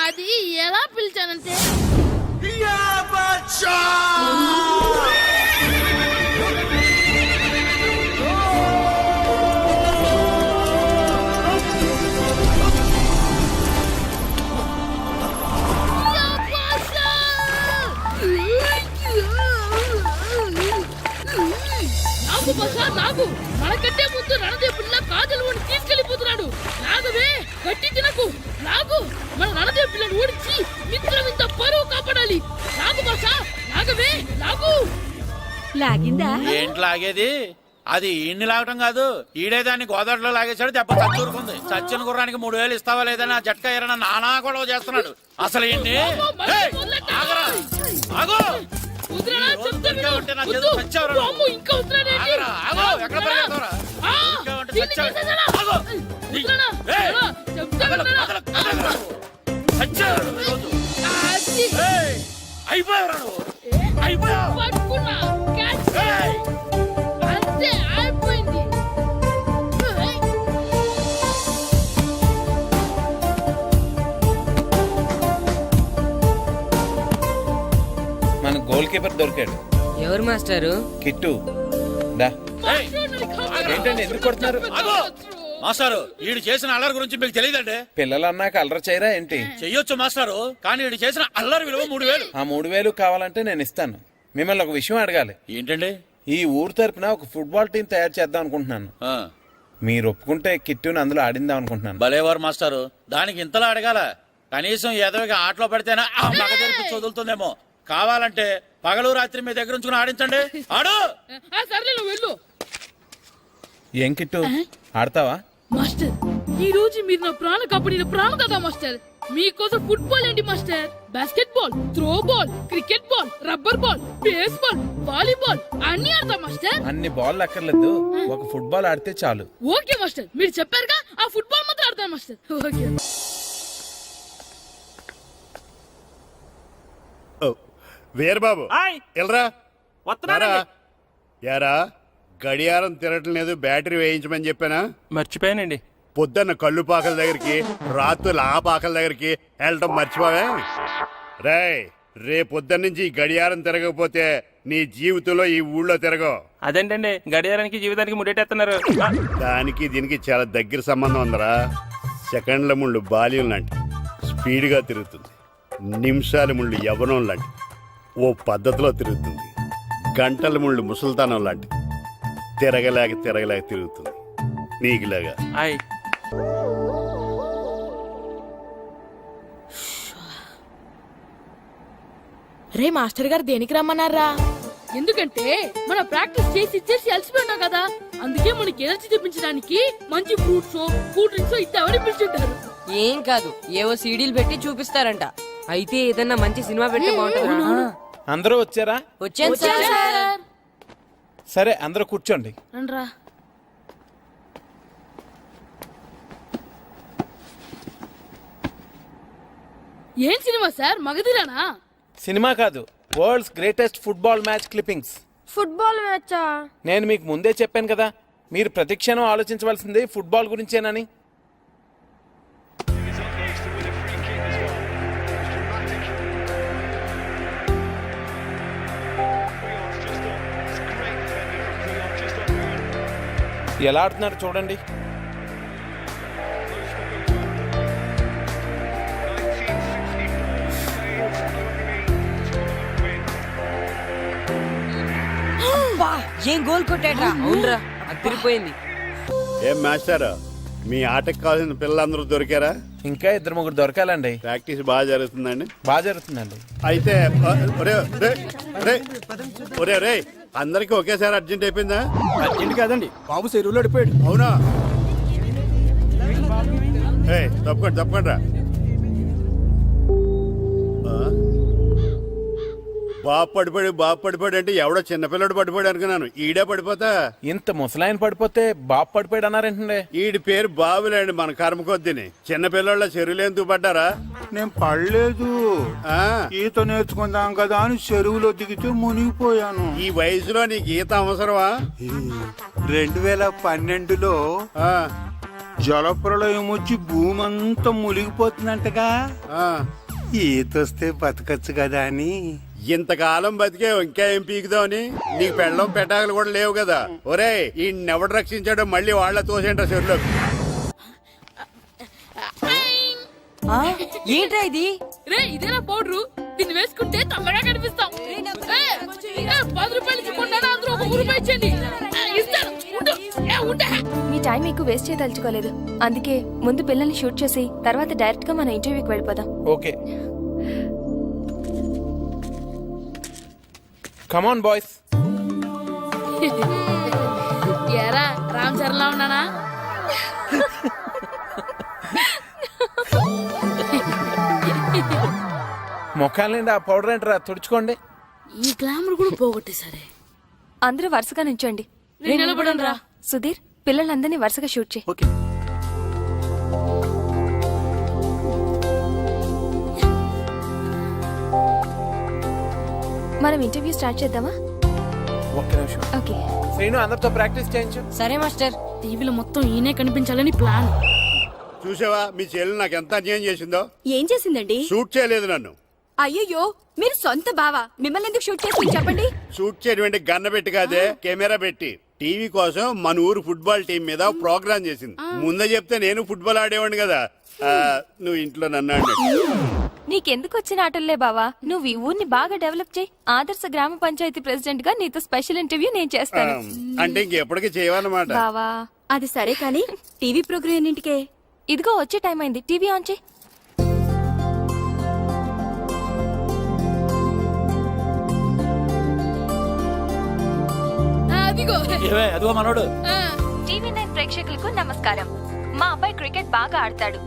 అది ఎలా పిలిచానంటే నాగు బసా నాగు, మనకంటే ముందు రణదేవుడిలా కాజల్ ఓడి తీసుకెళ్లిపోతున్నాడు. నాగవే గట్టి తినకు నాగు, మన రణదేవు పిల్లని ఓడించి మిత్రం ఇంత పరువు కాపాడాలి. నాగు బసా నాగవే నాగు. లాగిందా? ఏంటి లాగేది? అది ఈయన్ని లాగటం కాదు, ఈడే దాన్ని గోదావరిలో లాగేశాడు. దెబ్బ చచ్చూరుకుంది. చచ్చిన గుర్రానికి 3000 ఇస్తావా లేదని ఆ జట్కా ఎరన నానా గొడవ చేస్తున్నాడు. అసలు ఈయన్ని ఆగరా, ఆగు. వదిలేనా చెప్తే విను. ఉంటే నా చేతిలో చచ్చావురా నువ్వు. అమ్మో, ఇంకా వదిలేనేంటి? ఆగరా, ఆగు. ఎక్కడ పరిగెడతావురా? ఇంకా ఉంటే చచ్చావు. ఆగు. వదిలేనా? ఏయ్. ఎలా? చెప్తే వినరా? చచ్చావురా నువ్వు ఈరోజు. అది. ఏయ్, అయిపోయావురా నువ్వు. అయిపోయావు. పట్టుకున్నా. క్యాచ్. ఏయ్. అంతే అయిపోయింది. ఏయ్. మన గోల్ కీపర్ దొరికాడు. ఎవరు మాస్టారు? కిట్టు దా. ఏయ్, ఏంటండి ఎందుకు కొడుతున్నారు? ఆగు. మాస్టారు, ఈడు చేసిన అల్లరి గురించి మీకు తెలియదండి. పిల్లలు అన్నాక అల్లరి చేయరా ఏంటి? చెయ్యొచ్చు మాస్టారు, కానీ ఈడు చేసిన అల్లరి విలువ 3000. ఆ 3000 కావాలంటే నేను ఇస్తాను. మిమ్మల్ని ఒక విషయం అడగాలి. ఏంటండి? ఈ ఊరు తరపున ఒక ఫుట్బాల్ టీం తయారు చేద్దాం అనుకుంటున్నాను. మీరు ఒప్పుకుంటే కిట్టుని అందులో ఆడిందాం అనుకుంటున్నాను. భలేవారు మాస్టారు, దానికి ఇంతలా అడగాల? కనీసం ఏదోగా ఆటలో పడితేనే ఆ మగ తెరిపి వదులుతుందేమో. కావాలంటే పగలు రాత్రి మీ దగ్గర ఉంచుకుని ఆడించండి. ఆడు. సర్లే నువ్వు వెళ్ళు. ఏం కిట్టు ఆడతావా? మాస్టర్, ఈ రోజు మీరు నా ప్రాణ కాపాడిన ప్రాణదాత మాస్టర్. మీకోసం ఫుట్బాల్ ఏంటి master, basket ball, throw ball, cricket ball, rubber ball, base ball, volleyball అన్ని ఆడతా మాస్టర్. అన్ని బాల్ అక్కర్లేదు, ఒక ఫుట్బాల్ ఆడితే చాలు. ఓకే మాస్టర్, మీరు చెప్పారుగా, ఆ ఫుట్బాల్ మాత్రం ఆడతాను మాస్టర్. ఓకే. వీరబాబు ఎల్రా యారా, గడియారం తిరగట్లేదు, బ్యాటరీ వేయించమని చెప్పానా? మర్చిపోయానండి. పొద్దున్న కళ్ళు పాకల దగ్గరికి, రాత్రులు ఆ పాకల దగ్గరికి వెళ్ళటం మర్చిపోవే? రేపొద్దున్న నుంచి ఈ గడియారం తిరగకపోతే నీ జీవితంలో ఈ ఊళ్ళో తిరగవు. అదేంటండి గడియారానికి జీవితానికి ముడేటేస్తున్నారు? దానికి దీనికి చాలా దగ్గర సంబంధం ఉందరా. సెకండ్ల ముళ్ళు బాల్యం లాంటి స్పీడ్గా తిరుగుతుంది. నిమిషాల ముళ్ళు యవ్వనం లాంటి ఓ పద్ధతిలో తిరుగుతుంది. గంటల ముళ్ళు ముసల్తానం లాంటి తిరగలేక తిరుగుతుంది. నీకులాగా. రే మాస్టర్ గారు దేనికి రమ్మన్నారా? ఎందుకంటే మనం ప్రాక్టీస్ చేసి అలసిపోయినాం కదా, అందుకే మనకి ఎనర్జీ తెప్పించడానికి మంచి ఫ్రూట్స్, కూల్ డ్రింక్స్ ఇద్దామని పిలుచుంటారు. ఏం కాదు, ఏవో సీడీలు పెట్టి చూపిస్తారంట. అయితే ఏదన్నా మంచి సినిమా పెడితే బాగుంటుంది. అందరూ వచ్చారా? వచ్చాను సార్. సరే అందరూ కూర్చోండి. రండ్రా. ఏం సినిమా సార్, మగధిరానా? సినిమా కాదు, world's greatest football match clippings. Football మ్యాచా? నేను మీకు ముందే చెప్పాను కదా, మీరు ప్రతిక్షణం ఆలోచించవలసింది ఫుట్బాల్ గురించేనని. ఎలా ఆడుతున్నారు చూడండి. ఏం గోల్ కొట్టాడ్రా! అవునరా, అదిరిపోయింది. ఏం మాస్టర్, మీ ఆటకు కావాల్సిన పిల్లలందరూ దొరికారా? ఇంకా 2-3 దొరకాలండి. ప్రాక్టీస్ బాగా జరుగుతుందండి? బాగా జరుగుతుందండి. అయితే ఒరే అందరికి ఒకేసారి అర్జెంట్ అయిపోయిందా? అర్జెంట్ కాదండి, బాబు చెరువులో పడిపోయాడు. అవునా? తప్పకుండా రా. బాబు పడిపోయాడు అంటే ఎవడో చిన్నపిల్లడు పడిపోయాడు అనుకున్నాను. ఈడే పడిపోతా. ఇంత ముసలాయన పడిపోతే బాబు పడిపోయాడు అన్నారేంటండి? ఈడి పేరు బాబులేండి, మన కర్మ కొద్దిని. చిన్నపిల్లల చెరువులు ఎందుకు పడ్డారా? నేను పడలేదు, ఈత నేర్చుకుందాం కదా అని చెరువులో దిగితే మునిగిపోయాను. ఈ వయసులో నీకు ఈత అవసరమా? 2012లో జలప్రలయం వచ్చి భూమి అంతా మునిగిపోతుందంటగా ఈతొస్తే బతకచ్చు కదా అని. ఇంతకాలం బతికే ఇంకా ఏం పీకుదామని నీకు పెళ్ళం పెట్టాకలు కూడా లేవు కదా. ఒరే ఈ ఎవడు రక్షించాడో మళ్ళీ వాళ్ళ తోసేంట చెరువులో. ఏంట్రా ఇది? రే ఇదేనా పౌడరు? దీన్ని వేసుకుంటే తమ్మగా కనిపిస్తాం. 10 రూపాయలు ఇచ్చి కొన్నాను, అందులో 1 రూపాయి ఇచ్చేయండి. ఇస్తాను. మీ టైం ఎక్కువ వేస్ట్ చేయదలుచుకోలేదు, అందుకే ముందు పిల్లల్ని షూట్ చేసి తర్వాత డైరెక్ట్ గా మన ఇంటర్వ్యూకి వెళ్ళిపోదాం. Okay, come on boys. ఎరా రామ్ చరణ్లా ఉన్నానా? మొఖాల నుండి ఆ పౌడర్ ఏంటరా, తుడుచుకోండి. ఈ గ్లామర్ కూడా పోగొట్టేసరే. అందరూ వరుసగా నించోండి. నిలబడండి రా. సుధీర్, పిల్లలందరినీ వరుసగా షూట్ చేయి. మనం ఇంటర్వ్యూ స్టార్ట్ చేద్దామా? ఒక్క నిమిషం. ఓకే. శ్రీను, అందరితో ప్రాక్టీస్ చేయించు. సరే మాస్టర్. టీవీలో మొత్తం ఈయనే కనిపించాలని ప్లాన్. చూసావా మీ చెల్లి నాకు ఎంత అన్యాయం చేసిందో? ఏం చేసిందండి? షూట్ చేయలేదు నన్ను. అయ్యయ్యో, మీరు సొంత బావా, మిమ్మల్ని ఎందుకు షూట్ చేసి చెప్పండి. షూట్ చేయడం గన్న పెట్టి కాదే, కెమెరా పెట్టి. టీవీ కోసం మన ఊరు ఫుట్బాల్ టీం మీద ప్రోగ్రామ్ చేసింది. ముందే చెప్తే నేను ఫుట్బాల్ ఆడేవాడిని కదా. నువ్వు ఇంట్లో నన్ను అన్నట్టు. నీకెందుకు వచ్చిన ఆటల్లే బావా, నువ్వు ఈ ఊరిని బాగా డెవలప్ చేయి. ఆదర్శ గ్రామ పంచాయతీ ప్రెసిడెంట్ గా నీతో స్పెషల్ ఇంటర్వ్యూ నేను చేస్తాను. అంటే ఇంకెప్పటికీ చేయవన్నమాట. బావా అది సరే కానీ టీవీ ప్రోగ్రామ్ ఎన్నింటికే? ఇదిగో వచ్చే టైం అయింది, టీవీ ఆన్ చేయి. అదిగో మనోడు. టీవీ9 ప్రేక్షకులకు నమస్కారం. మా అబ్బాయి క్రికెట్ బాగా ఆడతాడు.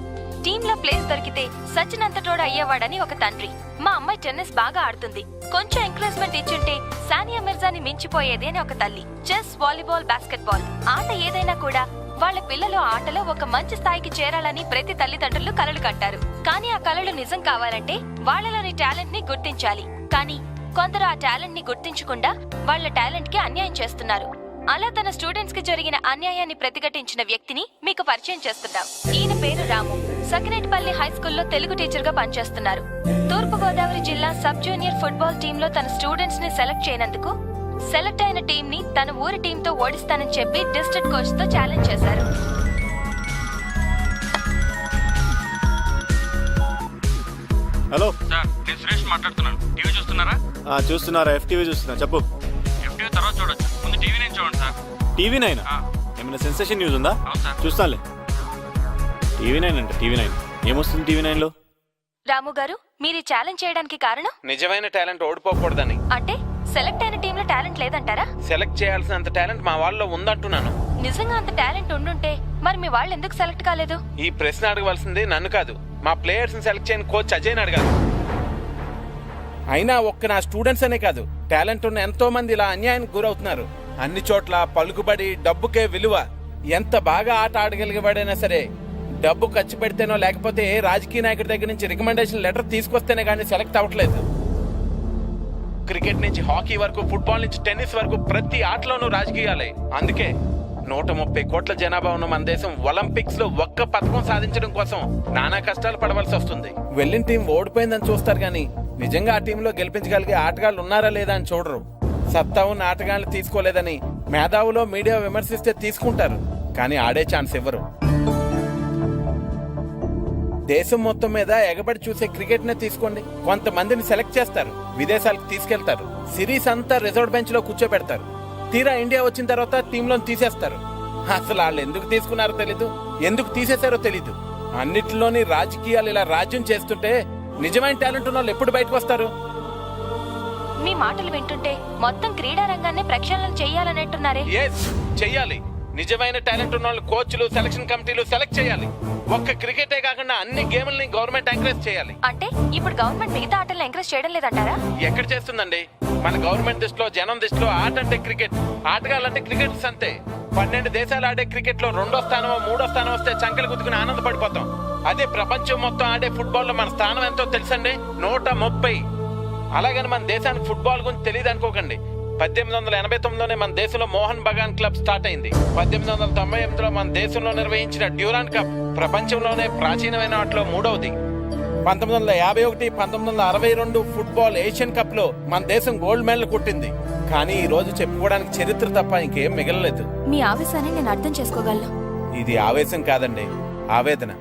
టీంలో ప్లేస్ దొరికితే సచిన్ అంతటోడు అయ్యేవాడని ఒక తండ్రి. మా అమ్మాయి టెన్నిస్ బాగా ఆడుతుంది, కొంచెం ఎంకరేజ్మెంట్ ఇచ్చుంటే సానియా మిర్జాని మించిపోయేది అని ఒక తల్లి. చెస్, వాలీబాల్, బాస్కెట్బాల్ ఆట ఏదైనా కూడా వాళ్ళ పిల్లలు ఆటలో ఒక మంచి స్థాయికి చేరాలని ప్రతి తల్లిదండ్రులు కలలు కంటారు. కానీ ఆ కలలు నిజం కావాలంటే వాళ్ళలోని టాలెంట్ ని గుర్తించాలి. కానీ కొందరు ఆ టాలెంట్ ని గుర్తించకుండా వాళ్ళ టాలెంట్ కి అన్యాయం చేస్తున్నారు. అలా తన స్టూడెంట్స్ కి జరిగిన అన్యాయాన్ని ప్రతిఘటించిన వ్యక్తిని మీకు పరిచయం చేస్తున్నాం. ఈయన పేరు రాము. సకినేటిపల్లి హై స్కూల్లో తెలుగు టీచర్ గా పనిచేస్తున్నారు. తూర్పు గోదావరి జిల్లా సబ్ జూనియర్ ఫుట్బాల్ టీమ్ లో తన స్టూడెంట్స్ ని సెలెక్ట్ చేయనందుకు సెలెక్ట్ అయిన టీం ని తన ఊరి టీం తో ఓడిస్తానని చెప్పి డిస్ట్రిక్ట్ కోచ్ తో ఛాలెంజ్ చేశారు. హలో సార్, నేను సురేష్ మాట్లాడుతున్నాను. టీవీ చూస్తున్నారా? చూస్తున్నారా? FTV చూస్తున్నా. చెప్పు. FTV తర్వాత చూడొచ్చు, ముందు టీవీ9 చూడండి సార్. TV9 ఏమైనా సెన్సేషన్ న్యూస్ ఉందా? చూస్తానులే. TV9 అంటే TV9 ఏమొస్తుంది TV9లో? రాము గారు, మీరు ఛాలెంజ్ చేయడానికి కారణం? నిజమైన టాలెంట్ ఓడిపోకూడదని. అంటే సెలెక్ట్ అయిన టీంలో టాలెంట్ లేదంటారా? సెలెక్ట్ చేయాల్సినంత టాలెంట్ మా వాళ్ళలో ఉందంటున్నాను. నిజంగా అంత టాలెంట్ ఉండుంటే మరి మీ వాళ్ళు ఎందుకు సెలెక్ట్ కాలేదు? ఈ ప్రశ్న అడగవలసింది నన్ను కాదు, మా ప్లేయర్స్ ని సెలెక్ట్ చేయని కోచ్ అజయ్ అడగాలి. అయినా ఒక్క నా స్టూడెంట్స్ అనే కాదు, టాలెంట్ ఉన్న ఎంతో మంది ఇలా అన్యాయానికి గురవుతున్నారు. అన్ని చోట్ల పలుకుబడి, డబ్బుకే విలువ. ఎంత బాగా ఆట ఆడగలిగేవాడైనా సరే డబ్బు ఖర్చు పెడితేనో లేకపోతే రాజకీయ నాయకుడి దగ్గర నుంచి రికమెండేషన్ లెటర్ తీసుకొస్తేనే కానీ సెలెక్ట్ అవ్వట్లేదు. క్రికెట్ నుంచి హాకీ వరకు, ఫుట్బాల్ నుంచి టెన్నిస్ వరకు ప్రతి ఆటలోనూ రాజకీయాలే. అందుకే 130 కోట్ల జనాభా ఉన్న మన దేశం ఒలింపిక్స్ లో ఒక్క పథకం సాధించడం కోసం నానా కష్టాలు పడవలసి వస్తుంది. వెళ్ళిన టీం ఓడిపోయిందని చూస్తారు గానీ నిజంగా ఆ టీంలో గెలిపించగలిగే ఆటగాళ్ళు ఉన్నారా లేదా అని చూడరు. సత్తా ఉన్న ఆటగాళ్ళు తీసుకోలేదని మేధావులో మీడియా విమర్శిస్తే తీసుకుంటారు, కానీ ఆడే ఛాన్స్ ఇవ్వరు. దేశం మొత్తం మీద ఎగబడి చూసే క్రికెట్ నే తీసుకోండి. కొంతమందిని సెలెక్ట్ చేస్తారు, విదేశాలకు తీసుకెళ్తారు, సిరీస్ అంతా రిజర్వ్ బెంచ్ లో కూర్చోబెడతారు. తీరా ఇండియా వచ్చిన తర్వాత టీంలో తీసేస్తారు. అసలు వాళ్ళు ఎందుకు తీసుకున్నారో తెలీదు, ఎందుకు తీసేశారో తెలీదు. అన్నిటిలోని రాజకీయాలు ఇలా రాజ్యం చేస్తుంటే నిజమైన టాలెంట్ ఉన్న వాళ్ళు ఎప్పుడు బయటకు వస్తారు? మీ మాటలు వింటుంటే మొత్తం క్రీడా రంగాన్ని ప్రక్షాళన చెయ్యాలనంటున్నారే? చెయ్యాలి. నిజమైన టాలెంట్ ఉన్న వాళ్ళు కోచ్లు, సెలక్షన్ కమిటీలు సెలెక్ట్ చేయాలి. ఒక్క క్రికెటే కాకుండా అన్ని గేమ్లని గవర్నమెంట్ ఎంకరేజ్ చేయాలి. అంటే ఇప్పుడు గవర్నమెంట్ మిగతా ఆటలను ఎంకరేజ్ చేయడం లేదంటారా? ఎక్కడ చేస్తుందండి? మన గవర్నమెంట్ దృష్టిలో, జనం దృష్టిలో ఆట అంటే క్రికెట్, ఆటగాళ్ళంటే క్రికెటర్స్ అంతే. 12 దేశాలు ఆడే క్రికెట్ లో 2వ స్థానమో 3వ స్థానం వస్తే చంకలు గుద్దుకుని ఆనందపడిపోతాం. అదే ప్రపంచం మొత్తం ఆడే ఫుట్బాల్ లో మన స్థానం ఎంతో తెలుసండి, 130. అలాగని మన దేశానికి ఫుట్బాల్ గురించి తెలియదు అనుకోకండి. 1889లోనే మన దేశంలో మోహన్ బగాన్ క్లబ్ స్టార్ట్ అయింది. 1898లో మన దేశంలో నిర్వహించిన డ్యూరాన్ కప్ ప్రపంచంలోనే ప్రాచీనమైన వాటిలో మూడవది. 1951, 1962 ఫుట్బాల్ ఏషియన్ కప్ లో మన దేశం గోల్డ్ మెడల్ కొట్టింది. కానీ ఈ రోజు చెప్పుకోవడానికి చరిత్ర తప్ప ఇంకేం మిగలలేదు. మీ ఆవేశాన్ని నేను అర్థం చేసుకోగలను. ఇది ఆవేశం కాదండి, ఆవేదన.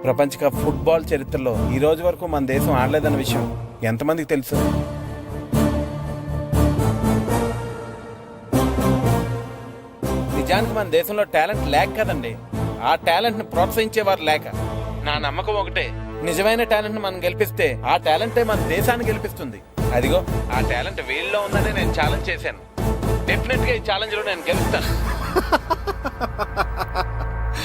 ప్రపంచ కప్ ఫుట్బాల్ చరిత్రలో ఈ రోజు వరకు మన దేశం ఆడలేదన్న విషయం ఎంతమందికి తెలుసు? నిజానికి మన దేశంలో టాలెంట్ లేక కదండి, ఆ టాలెంట్ ని ప్రోత్సహించేవారు లేక. నా నమ్మకం ఒకటే, నిజమైన టాలెంట్ ని మనం గెలిపిస్తే ఆ టాలెంటే మన దేశాన్ని గెలిపిస్తుంది. అదిగో ఆ టాలెంట్ వీళ్ళలో ఉందని నేను ఛాలెంజ్ చేశాను. డెఫినెట్ గా ఈ ఛాలెంజ్ లో నేను గెలుస్తాను.